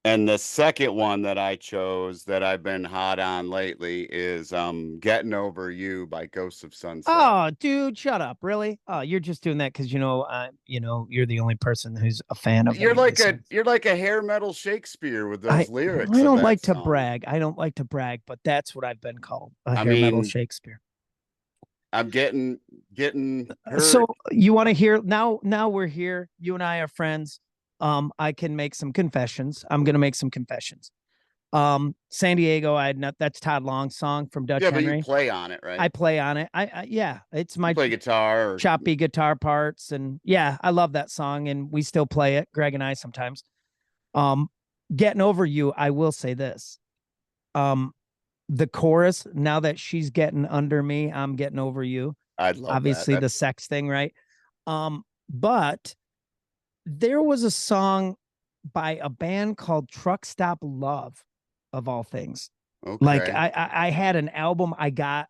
[SPEAKER 2] And the second one that I chose that I've been hot on lately is Getting Over You by Ghosts of Sunset.
[SPEAKER 1] Oh, dude, shut up. Really? Oh, you're just doing that because you're the only person who's a fan of any of these songs.
[SPEAKER 2] You're like a hair metal Shakespeare with
[SPEAKER 1] I
[SPEAKER 2] those
[SPEAKER 1] I
[SPEAKER 2] lyrics of
[SPEAKER 1] don't
[SPEAKER 2] that
[SPEAKER 1] like to
[SPEAKER 2] song.
[SPEAKER 1] brag. I don't like to brag, but that's what I've been called, a
[SPEAKER 2] I
[SPEAKER 1] hair metal
[SPEAKER 2] mean,
[SPEAKER 1] Shakespeare.
[SPEAKER 2] I'm getting
[SPEAKER 1] So
[SPEAKER 2] hurt.
[SPEAKER 1] you want to hear now? Now we're here. You and I are friends. I can make some confessions. I'm gonna make some confessions. San Diego, I had not. That's Todd Long's song from Dutch
[SPEAKER 2] Yeah, but you
[SPEAKER 1] Henry.
[SPEAKER 2] play on it,
[SPEAKER 1] I
[SPEAKER 2] right?
[SPEAKER 1] play on it. Yeah, it's
[SPEAKER 2] You
[SPEAKER 1] my
[SPEAKER 2] play guitar or
[SPEAKER 1] choppy guitar parts, and yeah, I love that song, and we still play it. Greg and I sometimes. Um, Getting over you. I will say this. Um, the chorus. Now that she's getting under me, I'm getting over you.
[SPEAKER 2] I love that.
[SPEAKER 1] Obviously, the
[SPEAKER 2] That's
[SPEAKER 1] sex thing, right? But there was a song by a band called Truck Stop Love, of all things. Like
[SPEAKER 2] okay.
[SPEAKER 1] I had an album I got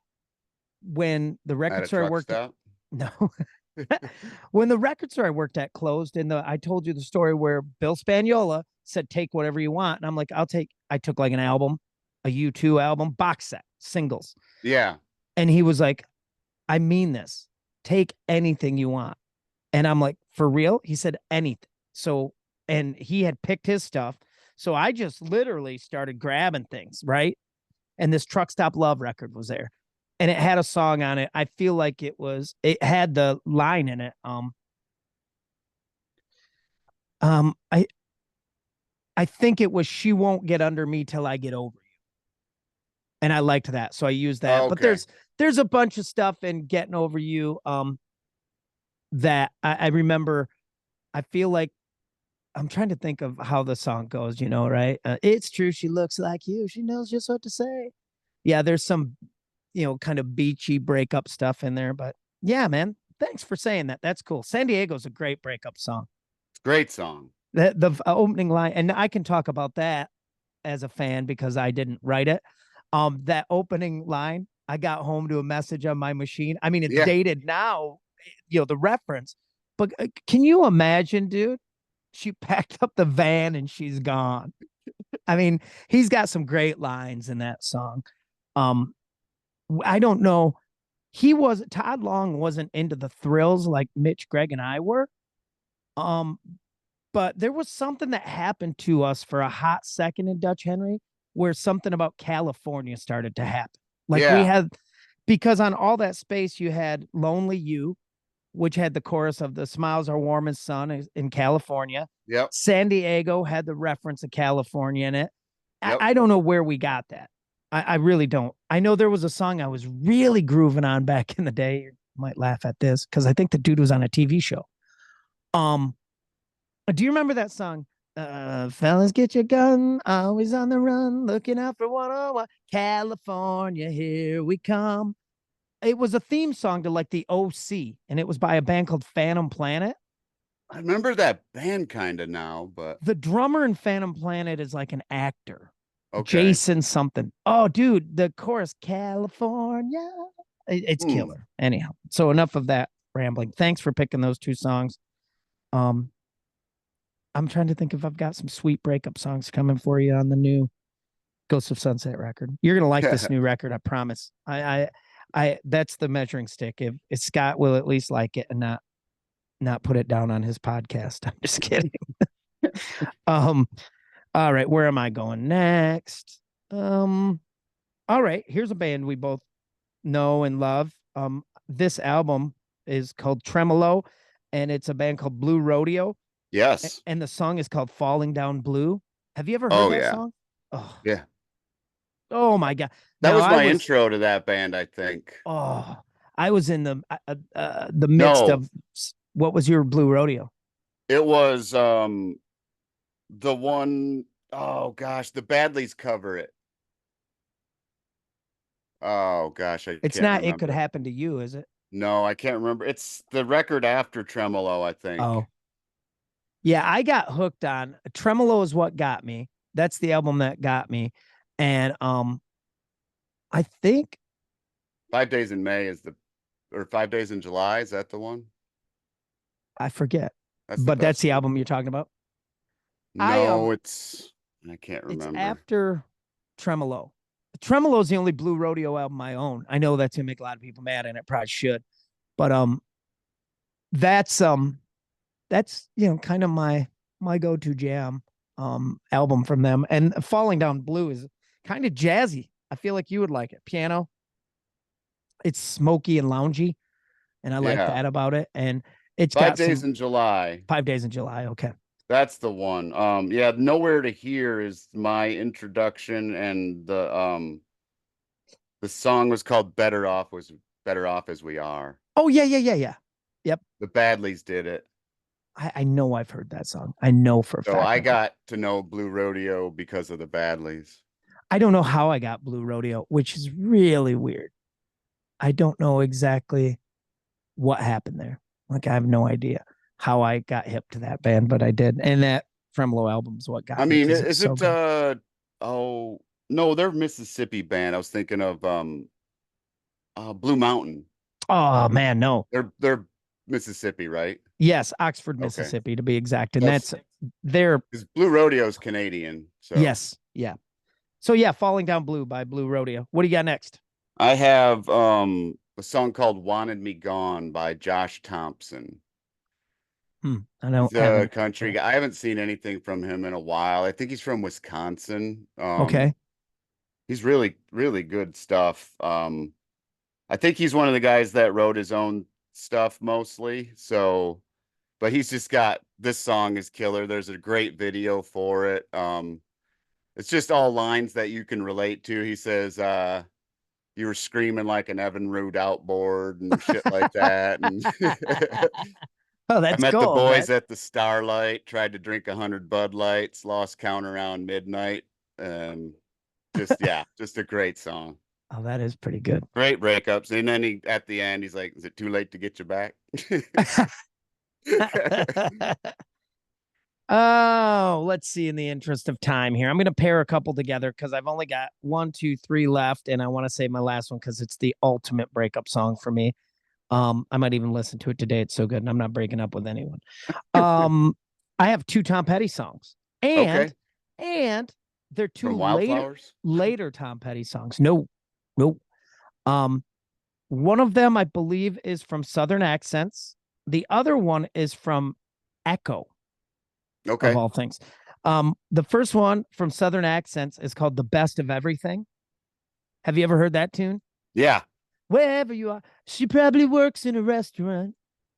[SPEAKER 1] when the
[SPEAKER 2] At
[SPEAKER 1] record
[SPEAKER 2] a
[SPEAKER 1] store I
[SPEAKER 2] truck
[SPEAKER 1] worked at.
[SPEAKER 2] stop.
[SPEAKER 1] No, when the record store I worked at closed, and I told you the story where Bill Spagnola said, "Take whatever you want," and I'm like, "I'll take." I took like an album, a U2 album, box set, singles,
[SPEAKER 2] Yeah.
[SPEAKER 1] and he was like, "I mean this. Take anything you want." And I'm like, "For real?" He said, "Anything." So, and he had picked his stuff. So I just literally started grabbing things, right? And this Truck Stop Love record was there. And it had a song on it. I feel like it had the line in it. Um, I, I think it was "She Won't Get Under Me Till I Get Over You." And I liked that. So I used that. But
[SPEAKER 2] Okay.
[SPEAKER 1] there's a bunch of stuff in Getting Over You, that I remember. I feel like I'm trying to think of how the song goes, right? It's true. She looks like you. She knows just what to say. Yeah, there's some, kind of beachy breakup stuff in there. But yeah, man, thanks for saying that. That's cool. San Diego's a great breakup song.
[SPEAKER 2] Great song.
[SPEAKER 1] The opening line, and I can talk about that as a fan because I didn't write it. That opening line, I got home to a message on my machine. I mean, it's
[SPEAKER 2] Yeah.
[SPEAKER 1] dated now, the reference. But can you imagine, dude? She packed up the van and she's gone. I mean, he's got some great lines in that song. Um, I don't know. Todd Long wasn't into the thrills like Mitch, Greg, and I were. Um, but there was something that happened to us for a hot second in Dutch Henry where something about California started to happen. Like we
[SPEAKER 2] Yeah.
[SPEAKER 1] had, because on All That Space, you had Lonely You, which had the chorus of "The Smiles Are Warm as Sun" in California.
[SPEAKER 2] Yep.
[SPEAKER 1] San Diego had the reference of California in it.
[SPEAKER 2] Yep.
[SPEAKER 1] I don't know where we got that. I really don't. I know there was a song I was really grooving on back in the day. You might laugh at this because I think the dude was on a TV show. Um, do you remember that song? Fellas, get your gun, always on the run, looking out for 101. California, here we come. It was a theme song to like the OC, and it was by a band called Phantom Planet.
[SPEAKER 2] I remember that band kind of now, but
[SPEAKER 1] The drummer in Phantom Planet is like an actor,
[SPEAKER 2] okay.
[SPEAKER 1] Jason something. Oh, dude, the chorus, California. It's
[SPEAKER 2] Hmm.
[SPEAKER 1] killer. Anyhow, so enough of that rambling. Thanks for picking those two songs. Um, I'm trying to think if I've got some sweet breakup songs coming for you on the new Ghost of Sunset record. You're gonna like this new record, I promise. That's the measuring stick. If Scott will at least like it and not put it down on his podcast. I'm just kidding. um, all right, where am I going next? All right, here's a band we both know and love. This album is called Tremolo, and it's a band called Blue Rodeo,
[SPEAKER 2] Yes.
[SPEAKER 1] and the song is called Falling Down Blue. Have you ever heard
[SPEAKER 2] Oh
[SPEAKER 1] that
[SPEAKER 2] yeah.
[SPEAKER 1] song? Oh,
[SPEAKER 2] Yeah.
[SPEAKER 1] oh my God.
[SPEAKER 2] That
[SPEAKER 1] Now
[SPEAKER 2] was
[SPEAKER 1] I
[SPEAKER 2] my
[SPEAKER 1] was
[SPEAKER 2] intro to that band, I think.
[SPEAKER 1] oh, I was in the midst
[SPEAKER 2] No,
[SPEAKER 1] of what was your Blue Rodeo?
[SPEAKER 2] it was the one oh gosh, the Badleys cover it. Oh gosh, I
[SPEAKER 1] It's
[SPEAKER 2] can't
[SPEAKER 1] not It Could
[SPEAKER 2] remember.
[SPEAKER 1] Happen to You, is it?
[SPEAKER 2] No, I can't remember. It's the record after Tremolo, I think.
[SPEAKER 1] Oh, yeah, I got hooked on Tremolo is what got me. That's the album that got me. And I think
[SPEAKER 2] 5 Days in May is the or 5 Days in July, is that the one?
[SPEAKER 1] I forget,
[SPEAKER 2] That's the
[SPEAKER 1] but that's
[SPEAKER 2] best
[SPEAKER 1] the
[SPEAKER 2] one.
[SPEAKER 1] album you're talking about. I
[SPEAKER 2] No, I can't
[SPEAKER 1] It's
[SPEAKER 2] remember.
[SPEAKER 1] after Tremolo. Tremolo is the only Blue Rodeo album I own. I know that's gonna make a lot of people mad, and it probably should. But that's kind of my go-to jam album from them. And Falling Down Blue is kind of jazzy. I feel like you would like it. Piano, it's smoky and loungy, and I like
[SPEAKER 2] Yeah.
[SPEAKER 1] that about it. And it's
[SPEAKER 2] Five
[SPEAKER 1] got
[SPEAKER 2] Days
[SPEAKER 1] some
[SPEAKER 2] in July.
[SPEAKER 1] 5 days in July. Okay.
[SPEAKER 2] That's the one. Yeah, Nowhere to Hear is my introduction, and the song was called Better Off as We Are.
[SPEAKER 1] Oh yeah, yeah, yeah, yeah. Yep.
[SPEAKER 2] The Badleys did it.
[SPEAKER 1] I know I've heard that song. I know for a
[SPEAKER 2] So
[SPEAKER 1] fact
[SPEAKER 2] I
[SPEAKER 1] I've heard.
[SPEAKER 2] got to know Blue Rodeo because of the Badleys.
[SPEAKER 1] I don't know how I got Blue Rodeo, which is really weird. I don't know exactly what happened there. Like I have no idea how I got hip to that band, but I did. And that Tremolo album is what
[SPEAKER 2] I
[SPEAKER 1] got me
[SPEAKER 2] mean,
[SPEAKER 1] because it was
[SPEAKER 2] is
[SPEAKER 1] so
[SPEAKER 2] it
[SPEAKER 1] good.
[SPEAKER 2] oh no, they're Mississippi band. I was thinking of Blue Mountain.
[SPEAKER 1] Oh man, no.
[SPEAKER 2] They're Mississippi, right?
[SPEAKER 1] Yes, Oxford,
[SPEAKER 2] Okay.
[SPEAKER 1] Mississippi to be exact. And
[SPEAKER 2] That's
[SPEAKER 1] that's their
[SPEAKER 2] because Blue Rodeo is Canadian. So
[SPEAKER 1] yes, yeah. So yeah, Falling Down Blue by Blue Rodeo. What do you got next?
[SPEAKER 2] I have a song called Wanted Me Gone by Josh Thompson.
[SPEAKER 1] I don't
[SPEAKER 2] He's a
[SPEAKER 1] haven't
[SPEAKER 2] country
[SPEAKER 1] heard
[SPEAKER 2] guy. I haven't seen anything from him in a while. I think he's from Wisconsin.
[SPEAKER 1] it. Okay.
[SPEAKER 2] He's really, really good stuff. I think he's one of the guys that wrote his own stuff mostly. So, but he's just got this song is killer. There's a great video for it. It's just all lines that you can relate to. He says, you were screaming like an Evan Root outboard and shit like that. And
[SPEAKER 1] Oh,
[SPEAKER 2] I
[SPEAKER 1] that's
[SPEAKER 2] met the
[SPEAKER 1] cool, man.
[SPEAKER 2] boys at the Starlight, tried to drink 100 Bud Lights, lost count around midnight. Um, yeah, just a great song.
[SPEAKER 1] Oh, that is pretty good.
[SPEAKER 2] Great breakups. And then at the end, he's like, is it too late to get you back?
[SPEAKER 1] Oh, let's see. In the interest of time here, I'm going to pair a couple together because I've only got one, two, three left, and I want to save my last one because it's the ultimate breakup song for me. I might even listen to it today. It's so good, and I'm not breaking up with anyone. Um, I have two Tom Petty songs, and
[SPEAKER 2] Okay.
[SPEAKER 1] and they're two
[SPEAKER 2] From Wildflowers?
[SPEAKER 1] later Tom Petty songs. No, no. Um, one of them I believe is from Southern Accents. The other one is from Echo of
[SPEAKER 2] Okay.
[SPEAKER 1] all things. The first one from Southern Accents is called The Best of Everything. Have you ever heard that tune?
[SPEAKER 2] Yeah.
[SPEAKER 1] Wherever you are, she probably works in a restaurant.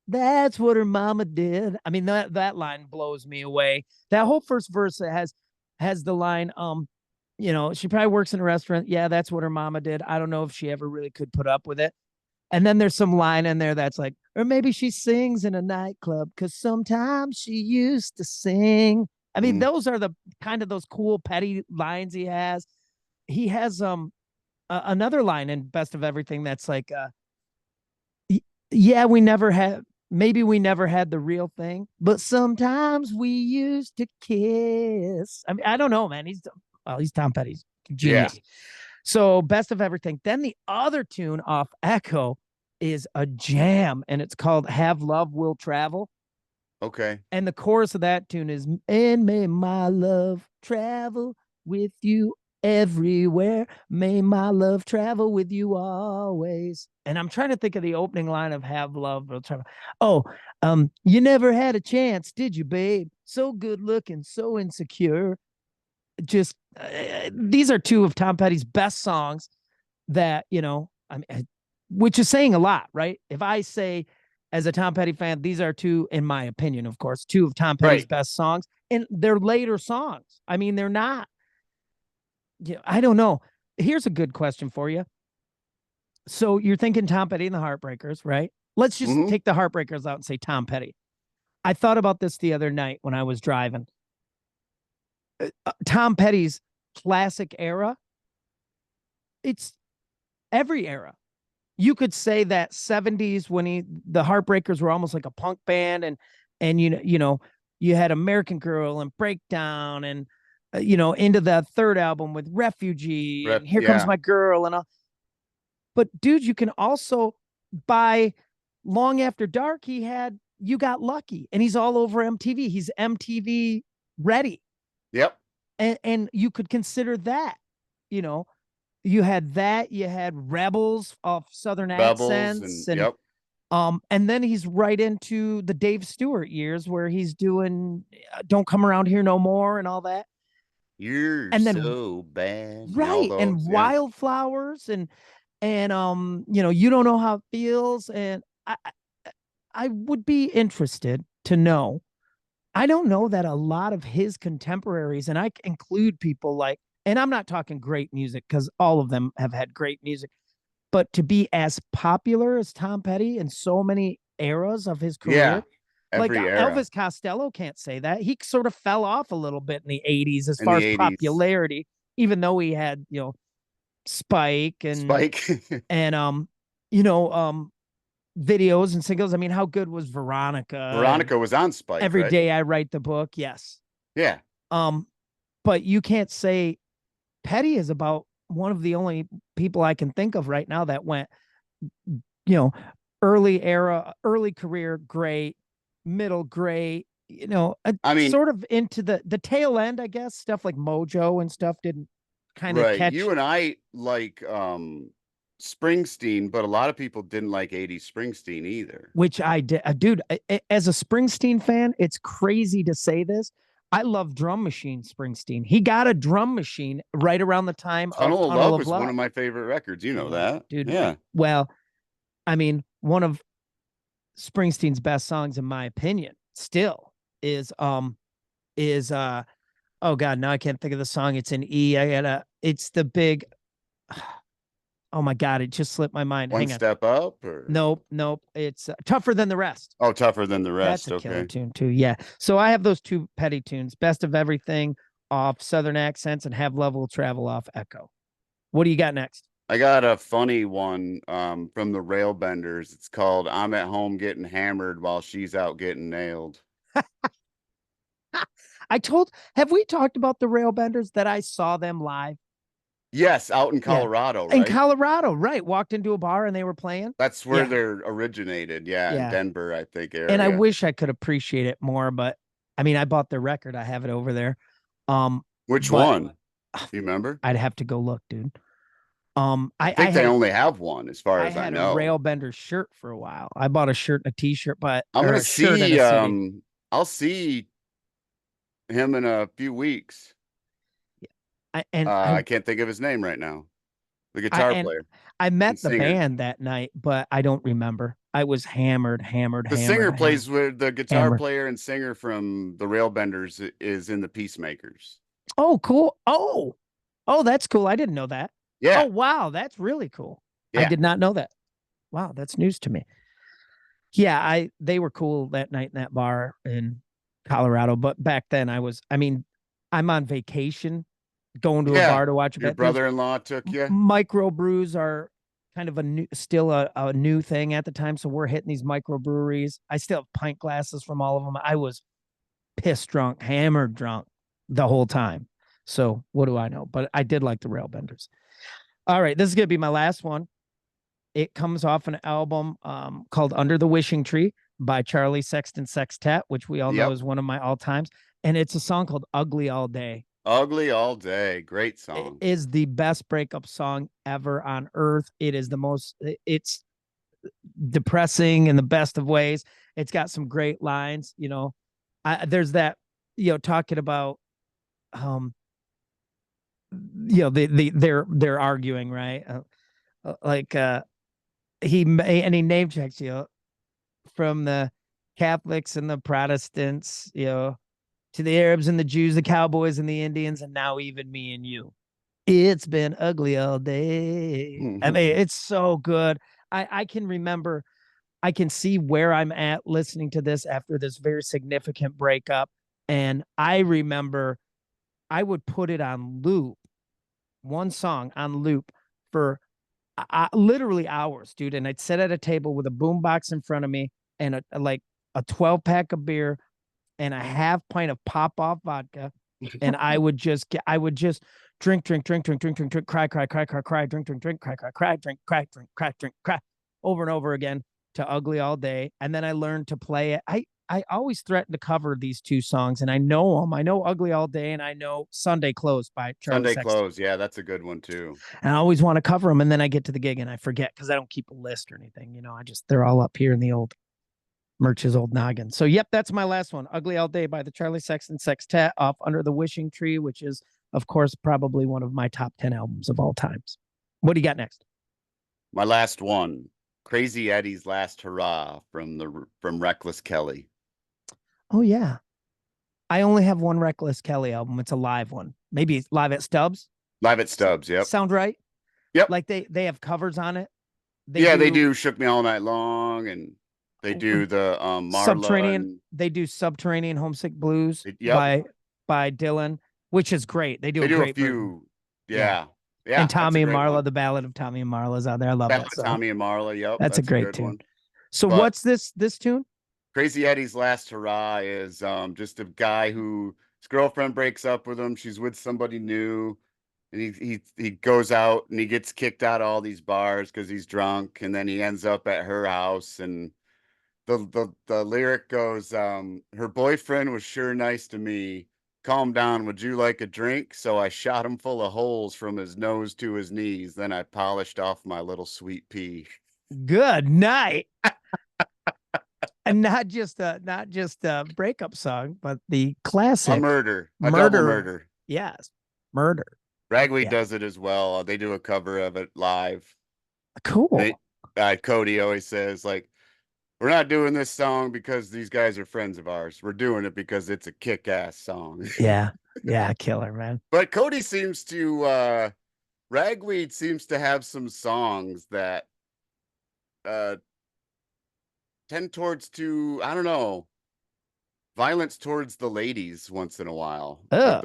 [SPEAKER 1] That's what her mama did. I mean, that line blows me away. That whole first verse has the line, she probably works in a restaurant. Yeah, that's what her mama did. I don't know if she ever really could put up with it. And then there's some line in there that's like, or maybe she sings in a nightclub because sometimes she used to sing. I mean, those are the kind of those cool petty lines he has. He has another line in Best of Everything that's like yeah, maybe we never had the real thing, but sometimes we used to kiss. I mean, I don't know, man. He's Tom Petty's
[SPEAKER 2] Yeah.
[SPEAKER 1] genius. So Best of Everything. Then the other tune off Echo is a jam, and it's called Have Love Will Travel.
[SPEAKER 2] Okay.
[SPEAKER 1] And the chorus of that tune is, and may my love travel with you everywhere. May my love travel with you always. And I'm trying to think of the opening line of Have Love Will Travel. Oh, you never had a chance, did you, babe? So good looking, so insecure. Just these are two of Tom Petty's best songs that, I mean, which is saying a lot, right? If I say, as a Tom Petty fan, these are two, in my opinion, of course, two of Tom Petty's
[SPEAKER 2] Right.
[SPEAKER 1] best songs, and they're later songs. I mean, they're not. I don't know. Here's a good question for you. So you're thinking Tom Petty and the Heartbreakers, right? Let's just
[SPEAKER 2] Mm-hmm.
[SPEAKER 1] take the Heartbreakers out and say Tom Petty. I thought about this the other night when I was driving. Tom Petty's classic era, it's every era. You could say that 70s when the Heartbreakers were almost like a punk band, and you had American Girl and Breakdown, and into the third album with Refugee and Here Comes
[SPEAKER 2] Yeah.
[SPEAKER 1] My Girl and all. But dude, you can also, by Long After Dark, he had You Got Lucky, and he's all over MTV. He's MTV ready.
[SPEAKER 2] Yep.
[SPEAKER 1] And you could consider that, you know, you had that, you had Rebels of Southern
[SPEAKER 2] Bubbles and
[SPEAKER 1] Accents,
[SPEAKER 2] yep.
[SPEAKER 1] and then he's right into the Dave Stewart years where he's doing Don't Come Around Here No More and all that.
[SPEAKER 2] You're
[SPEAKER 1] And then
[SPEAKER 2] so bad and all
[SPEAKER 1] right, and
[SPEAKER 2] those. Yeah.
[SPEAKER 1] Wildflowers and You Don't Know How It Feels. And I would be interested to know. I don't know that a lot of his contemporaries, and I include people like, and I'm not talking great music because all of them have had great music, but to be as popular as Tom Petty in so many eras of his
[SPEAKER 2] Yeah.
[SPEAKER 1] career, like
[SPEAKER 2] Every era
[SPEAKER 1] Elvis Costello can't say that. He sort of fell off a little bit in the 80s as
[SPEAKER 2] in
[SPEAKER 1] far
[SPEAKER 2] the
[SPEAKER 1] as
[SPEAKER 2] 80s.
[SPEAKER 1] popularity, even though he had, Spike
[SPEAKER 2] Spike.
[SPEAKER 1] and you know, um videos and singles. I mean, how good was Veronica and
[SPEAKER 2] Veronica was on Spike,
[SPEAKER 1] Every
[SPEAKER 2] right?
[SPEAKER 1] Day I Write the Book? Yes.
[SPEAKER 2] Yeah.
[SPEAKER 1] Um, but you can't say Petty is about one of the only people I can think of right now that went, you know, early era, early career, great, middle, great,
[SPEAKER 2] I mean,
[SPEAKER 1] sort of into the tail end, I guess. Stuff like Mojo and stuff didn't kind of
[SPEAKER 2] right. You
[SPEAKER 1] catch,
[SPEAKER 2] and I like Springsteen, but a lot of people didn't like 80s Springsteen either.
[SPEAKER 1] which I did. Dude, as a Springsteen fan, it's crazy to say this. I love Drum Machine Springsteen. He got a drum machine right around the time of
[SPEAKER 2] Tunnel of
[SPEAKER 1] Tunnel
[SPEAKER 2] Love
[SPEAKER 1] of
[SPEAKER 2] was one
[SPEAKER 1] Love.
[SPEAKER 2] of my favorite records. You know
[SPEAKER 1] Yeah,
[SPEAKER 2] that.
[SPEAKER 1] dude.
[SPEAKER 2] Yeah.
[SPEAKER 1] Well, I mean, one of Springsteen's best songs, in my opinion, still is oh god, now I can't think of the song. It's an E. It's the big, oh my god, it just slipped my mind.
[SPEAKER 2] One
[SPEAKER 1] Hang on.
[SPEAKER 2] Step Up or
[SPEAKER 1] Nope. It's Tougher Than the Rest.
[SPEAKER 2] oh, Tougher Than the
[SPEAKER 1] That's
[SPEAKER 2] Rest.
[SPEAKER 1] a killer
[SPEAKER 2] Okay.
[SPEAKER 1] tune too. Yeah. So I have those two Petty tunes, Best of Everything off Southern Accents and Have Love Will Travel off Echo. What do you got next?
[SPEAKER 2] I got a funny one from the Railbenders. It's called I'm at home getting hammered while she's out getting nailed.
[SPEAKER 1] Have we talked about the Railbenders that I saw them live?
[SPEAKER 2] Yes, out in
[SPEAKER 1] Yeah.
[SPEAKER 2] Colorado,
[SPEAKER 1] In
[SPEAKER 2] right?
[SPEAKER 1] Colorado, right. Walked into a bar and they were playing.
[SPEAKER 2] That's where
[SPEAKER 1] Yeah.
[SPEAKER 2] they're originated. Yeah, in
[SPEAKER 1] Yeah.
[SPEAKER 2] Denver, I think
[SPEAKER 1] And I
[SPEAKER 2] area.
[SPEAKER 1] wish I could appreciate it more, but I mean, I bought their record. I have it over there.
[SPEAKER 2] Which
[SPEAKER 1] But
[SPEAKER 2] one? Do you remember?
[SPEAKER 1] I'd have to go look, dude.
[SPEAKER 2] I
[SPEAKER 1] I
[SPEAKER 2] think they
[SPEAKER 1] had
[SPEAKER 2] only have one, as far
[SPEAKER 1] I
[SPEAKER 2] as I
[SPEAKER 1] had a
[SPEAKER 2] know.
[SPEAKER 1] Railbender shirt for a while. I bought a shirt and a t-shirt,
[SPEAKER 2] I'm
[SPEAKER 1] or
[SPEAKER 2] gonna
[SPEAKER 1] a shirt and
[SPEAKER 2] see.
[SPEAKER 1] a CD.
[SPEAKER 2] I'll see him in a few weeks.
[SPEAKER 1] I, and I
[SPEAKER 2] I can't think of his name right now. The
[SPEAKER 1] I
[SPEAKER 2] guitar
[SPEAKER 1] and
[SPEAKER 2] player
[SPEAKER 1] I
[SPEAKER 2] and
[SPEAKER 1] met the
[SPEAKER 2] singer.
[SPEAKER 1] band that night, but I don't remember. I was hammered, hammered,
[SPEAKER 2] The
[SPEAKER 1] hammered,
[SPEAKER 2] singer
[SPEAKER 1] hammered,
[SPEAKER 2] plays with the guitar
[SPEAKER 1] hammered.
[SPEAKER 2] player and singer from the Railbenders is in the Peacemakers.
[SPEAKER 1] Oh, cool. Oh, that's cool. I didn't know that. Oh,
[SPEAKER 2] Yeah,
[SPEAKER 1] wow, that's really cool. I
[SPEAKER 2] yeah.
[SPEAKER 1] did not know that. Wow, that's news to me. Yeah, they were cool that night in that bar, and Colorado. But back then I mean, I'm on vacation going to a
[SPEAKER 2] Yeah.
[SPEAKER 1] bar to watch a
[SPEAKER 2] Your
[SPEAKER 1] bet. There's
[SPEAKER 2] brother-in-law took you.
[SPEAKER 1] microbrews are kind of still a new thing at the time. So we're hitting these microbreweries. I still have pint glasses from all of them. I was pissed drunk, hammered drunk the whole time. So what do I know? But I did like the Railbenders. All right, this is gonna be my last one. It comes off an album called Under the Wishing Tree by Charlie Sexton Sextet, which we all know
[SPEAKER 2] Yep.
[SPEAKER 1] is one of my all times. And it's a song called Ugly All Day.
[SPEAKER 2] Ugly All Day. Great
[SPEAKER 1] It
[SPEAKER 2] song.
[SPEAKER 1] is the best breakup song ever on earth. It is the most, it's depressing in the best of ways. It's got some great lines, there's that, talking about, um, they're arguing, right? Like, he name checks, from the Catholics and the Protestants, to the Arabs and the Jews, the Cowboys and the Indians, and now even me and you. It's been ugly all day. I mean, it's so good. I can remember, I can see where I'm at listening to this after this very significant breakup. And I remember I would put it on loop, one song on loop for literally hours, dude. And I'd sit at a table with a boombox in front of me and like a 12 pack of beer and a half pint of pop off vodka. And I would just drink, drink, drink, drink, drink, drink, drink, cry, cry, cry, cry, cry, drink, drink, drink, cry, cry, cry, drink, cry, drink, cry, drink, cry, over and over again to Ugly All Day. And then I learned to play it. I always threaten to cover these two songs, and I know them. I know Ugly All Day, and I know Sunday Close by Charlie
[SPEAKER 2] Sunday
[SPEAKER 1] Sexton.
[SPEAKER 2] Close. Yeah, that's a good one too.
[SPEAKER 1] And I always want to cover them, and then I get to the gig and I forget because I don't keep a list or anything. They're all up here in the old Merch's old noggin. So, yep, that's my last one. Ugly All Day by the Charlie Sexton Sextet off Under the Wishing Tree, which is, of course, probably one of my top 10 albums of all times. What do you got next?
[SPEAKER 2] My last one, Crazy Eddie's Last Hurrah from Reckless Kelly.
[SPEAKER 1] Oh, yeah. I only have one Reckless Kelly album. It's a live one. Maybe live at Stubbs.
[SPEAKER 2] Live at Stubbs, yep.
[SPEAKER 1] Sound right?
[SPEAKER 2] Yep.
[SPEAKER 1] Like they have covers on it.
[SPEAKER 2] They do Shook Me All Night Long, and they do the Marla
[SPEAKER 1] Subterranean.
[SPEAKER 2] and
[SPEAKER 1] They do Subterranean Homesick Blues
[SPEAKER 2] yep.
[SPEAKER 1] by Dylan, which is great. They do a great
[SPEAKER 2] few.
[SPEAKER 1] version.
[SPEAKER 2] Yeah. Yeah.
[SPEAKER 1] And Tommy and Marla,
[SPEAKER 2] one.
[SPEAKER 1] the Ballad of Tommy and Marla is out there. I love that song.
[SPEAKER 2] Tommy and Marla, yep.
[SPEAKER 1] That's a great tune. One. So
[SPEAKER 2] but
[SPEAKER 1] what's this tune?
[SPEAKER 2] Crazy Eddie's Last Hurrah is just a guy who his girlfriend breaks up with him. She's with somebody new. And he goes out and he gets kicked out of all these bars because he's drunk, and then he ends up at her house. And the lyric goes, her boyfriend was sure nice to me. Calm down, would you like a drink? So I shot him full of holes from his nose to his knees. Then I polished off my little sweet pea.
[SPEAKER 1] Good night. And not just a breakup song, but the classic
[SPEAKER 2] a double murder.
[SPEAKER 1] Yes, murder.
[SPEAKER 2] Ragweed does it as well. They do a cover of it live.
[SPEAKER 1] Cool.
[SPEAKER 2] Cody always says, like, we're not doing this song because these guys are friends of ours. We're doing it because it's a kick-ass song.
[SPEAKER 1] Yeah. Yeah, killer, man.
[SPEAKER 2] But Cody seems to Ragweed seems to have some songs that tend towards I don't know, violence towards the ladies once in a while.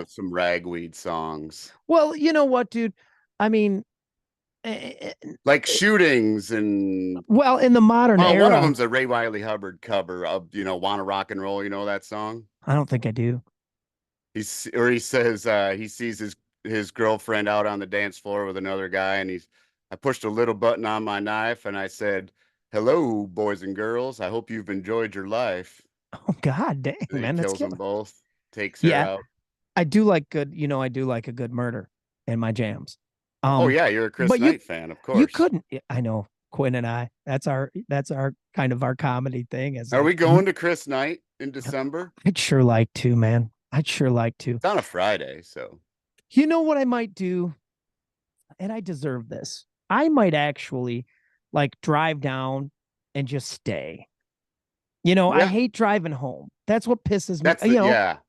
[SPEAKER 2] Some Ragweed songs.
[SPEAKER 1] Well, you know what, dude? I mean,
[SPEAKER 2] like shootings and
[SPEAKER 1] in the modern era,
[SPEAKER 2] one of them's a Ray Wiley Hubbard cover of "Wanna Rock and Roll." You know that song?
[SPEAKER 1] I don't think I do.
[SPEAKER 2] He says he sees his girlfriend out on the dance floor with another guy, and I pushed a little button on my knife and I said, "Hello, boys and girls. I hope you've enjoyed your life."
[SPEAKER 1] Oh God, dang, man,
[SPEAKER 2] kills them both. Takes her out.
[SPEAKER 1] I do like good. I do like a good murder in my jams.
[SPEAKER 2] Oh yeah, you're a Chris Knight fan, of course.
[SPEAKER 1] You couldn't. I know Quinn and I. That's our kind of our comedy thing.
[SPEAKER 2] Are we going to Chris Knight in December?
[SPEAKER 1] I'd sure like to, man. I'd sure like to.
[SPEAKER 2] It's on a Friday, so.
[SPEAKER 1] You know what I might do, and I deserve this. I might actually like drive down and just stay. I hate driving home. That's what pisses me.
[SPEAKER 2] Yeah.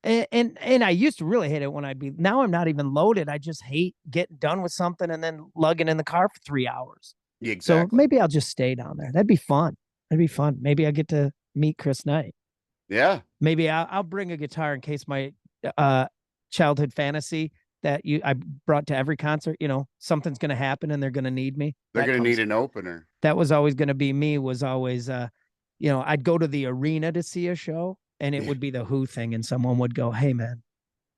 [SPEAKER 1] And I used to really hate it when now I'm not even loaded. I just hate getting done with something and then lugging in the car for 3 hours.
[SPEAKER 2] Exactly.
[SPEAKER 1] So maybe I'll just stay down there. That'd be fun. Maybe I'll get to meet Chris Knight.
[SPEAKER 2] Yeah,
[SPEAKER 1] Maybe I'll bring a guitar in case my uh childhood fantasy that I brought to every concert, something's going to happen and they're going to need me.
[SPEAKER 2] they're gonna need an opener.
[SPEAKER 1] That was always going to be me, was always I'd go to the arena to see a show and it
[SPEAKER 2] Yeah.
[SPEAKER 1] would be the Who thing and someone would go, "Hey man,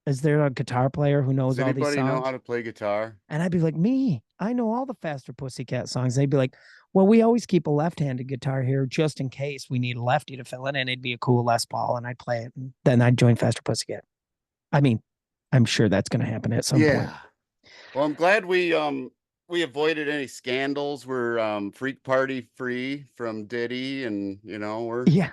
[SPEAKER 1] is there a guitar player who
[SPEAKER 2] Does
[SPEAKER 1] knows all these
[SPEAKER 2] anybody know how
[SPEAKER 1] songs?"
[SPEAKER 2] to play guitar?
[SPEAKER 1] And I'd be like, "Me, I know all the Faster Pussycat songs." They'd be like, "Well, we always keep a left-handed guitar here just in case we need a lefty to fill in." And it'd be a cool Les Paul, and I'd play it. And then I'd join Faster Pussycat. I mean, I'm sure that's going to happen at some point.
[SPEAKER 2] Yeah. Well, I'm glad we avoided any scandals. We're freak party free from Diddy, and
[SPEAKER 1] Yeah.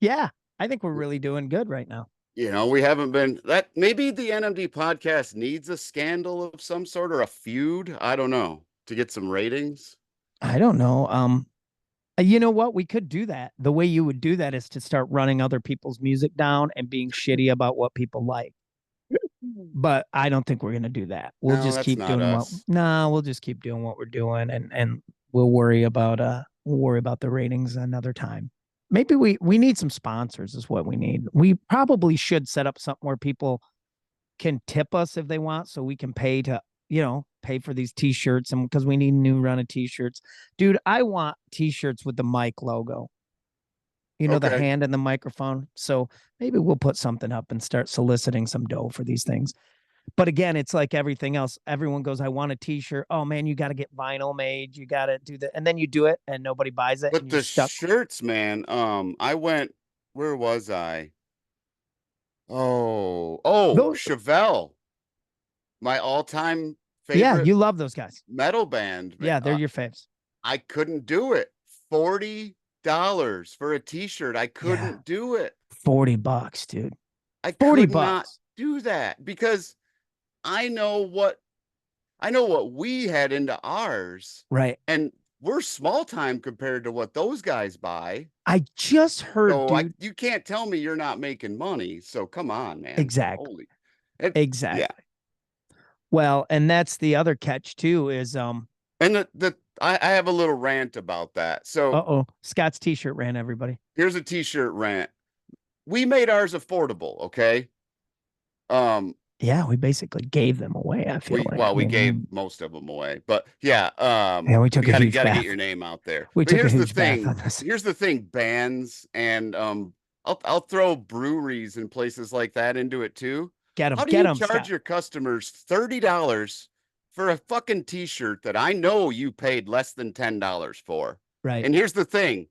[SPEAKER 1] Yeah. I think we're really doing good right now.
[SPEAKER 2] we haven't been that. Maybe the NMD podcast needs a scandal of some sort or a feud. I don't know, to get some ratings.
[SPEAKER 1] I don't know. You know what? We could do that. The way you would do that is to start running other people's music down and being shitty about what people like. But I don't think we're gonna do that. We'll
[SPEAKER 2] No,
[SPEAKER 1] just
[SPEAKER 2] that's
[SPEAKER 1] keep
[SPEAKER 2] not
[SPEAKER 1] doing what
[SPEAKER 2] us.
[SPEAKER 1] no, we'll just keep doing what we're doing and we'll worry about the ratings another time. Maybe we need some sponsors is what we need. We probably should set up something where people can tip us if they want so we can pay to, pay for these t-shirts and because we need a new run of t-shirts. Dude, I want t-shirts with the mic logo. The
[SPEAKER 2] Okay.
[SPEAKER 1] hand and the microphone. So maybe we'll put something up and start soliciting some dough for these things. But again, it's like everything else. Everyone goes, "I want a t-shirt." Oh man, you got to get vinyl made. You got to do that. And then you do it and nobody buys it and
[SPEAKER 2] But
[SPEAKER 1] you're
[SPEAKER 2] the
[SPEAKER 1] stuck.
[SPEAKER 2] shirts, man, I went, where was I? Oh,
[SPEAKER 1] Those,
[SPEAKER 2] Chevelle, my all-time
[SPEAKER 1] yeah,
[SPEAKER 2] favorite
[SPEAKER 1] you love those guys.
[SPEAKER 2] metal band.
[SPEAKER 1] Yeah, they're your faves.
[SPEAKER 2] I couldn't do it. $40 for a t-shirt. I
[SPEAKER 1] Yeah.
[SPEAKER 2] couldn't do it.
[SPEAKER 1] $40, dude.
[SPEAKER 2] I
[SPEAKER 1] 40
[SPEAKER 2] could not
[SPEAKER 1] bucks.
[SPEAKER 2] do that because I know what I know what we had into ours,
[SPEAKER 1] Right.
[SPEAKER 2] and we're small time compared to what those guys buy.
[SPEAKER 1] I just heard,
[SPEAKER 2] So
[SPEAKER 1] dude.
[SPEAKER 2] you can't tell me you're not making money. So come on, man.
[SPEAKER 1] Exactly.
[SPEAKER 2] Holy. It, yeah.
[SPEAKER 1] Exactly. Well, and that's the other catch too is
[SPEAKER 2] And I have a little rant about that. So
[SPEAKER 1] uh-oh, Scott's t-shirt ran everybody.
[SPEAKER 2] here's a t-shirt rant. We made ours affordable, okay? Um,
[SPEAKER 1] Yeah, we basically gave them away, I feel like.
[SPEAKER 2] we gave most of them away, but yeah,
[SPEAKER 1] Yeah, we
[SPEAKER 2] we
[SPEAKER 1] took a
[SPEAKER 2] gotta
[SPEAKER 1] huge
[SPEAKER 2] gotta get
[SPEAKER 1] bath.
[SPEAKER 2] your name out there.
[SPEAKER 1] We
[SPEAKER 2] But
[SPEAKER 1] took a huge bath on this.
[SPEAKER 2] here's the thing, bands and I'll throw breweries and places like that into it too. How do
[SPEAKER 1] Get
[SPEAKER 2] you
[SPEAKER 1] them,
[SPEAKER 2] charge
[SPEAKER 1] Scott.
[SPEAKER 2] your customers $30 for a fucking t-shirt that I know you paid less than $10 for?
[SPEAKER 1] Right.
[SPEAKER 2] And here's the thing,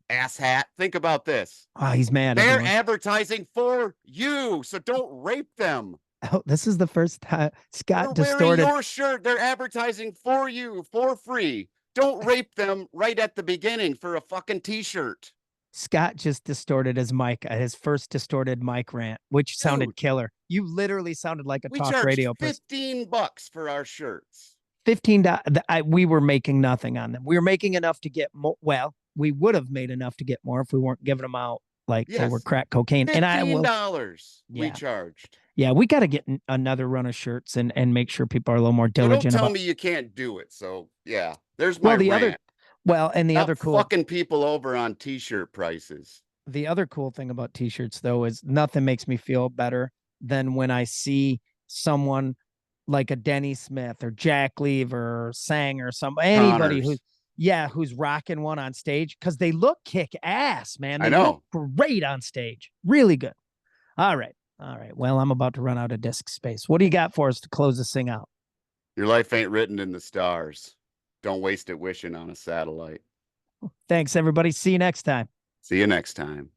[SPEAKER 2] asshat, think about this.
[SPEAKER 1] Oh, he's mad,
[SPEAKER 2] They're
[SPEAKER 1] everyone.
[SPEAKER 2] advertising for you, so don't rape them.
[SPEAKER 1] Oh, this is the first time
[SPEAKER 2] They're
[SPEAKER 1] Scott
[SPEAKER 2] wearing
[SPEAKER 1] distorted.
[SPEAKER 2] your shirt. They're advertising for you for free. Don't rape them right at the beginning for a fucking t-shirt.
[SPEAKER 1] Scott just distorted his mic, his first distorted mic rant, which sounded
[SPEAKER 2] Dude,
[SPEAKER 1] killer. You literally sounded like a
[SPEAKER 2] we
[SPEAKER 1] talk
[SPEAKER 2] charged
[SPEAKER 1] radio person.
[SPEAKER 2] $15 for our shirts.
[SPEAKER 1] $15. We were making nothing on them. We were making enough to get more. Well, we would have made enough to get more if we weren't giving them out like they were
[SPEAKER 2] Yes,
[SPEAKER 1] crack cocaine. And I will,
[SPEAKER 2] $15 we
[SPEAKER 1] yeah,
[SPEAKER 2] charged.
[SPEAKER 1] yeah, we got to get another run of shirts and make sure people are a little more
[SPEAKER 2] So don't
[SPEAKER 1] diligent
[SPEAKER 2] tell
[SPEAKER 1] about.
[SPEAKER 2] me you can't do it. So yeah, there's my
[SPEAKER 1] Well, the other,
[SPEAKER 2] rant.
[SPEAKER 1] and
[SPEAKER 2] Stop fucking people over on t-shirt prices.
[SPEAKER 1] the other cool thing about t-shirts though is nothing makes me feel better than when I see someone like a Denny Smith or Jack Lever or Sang or anybody
[SPEAKER 2] Connors.
[SPEAKER 1] who's rocking one on stage because they look kick ass, man.
[SPEAKER 2] I
[SPEAKER 1] They look
[SPEAKER 2] know.
[SPEAKER 1] great on stage. Really good. All right. All right. Well, I'm about to run out of disk space. What do you got for us to close this thing out?
[SPEAKER 2] Your life ain't written in the stars. Don't waste it wishing on a satellite.
[SPEAKER 1] Thanks, everybody. See you next time.
[SPEAKER 2] See you next time.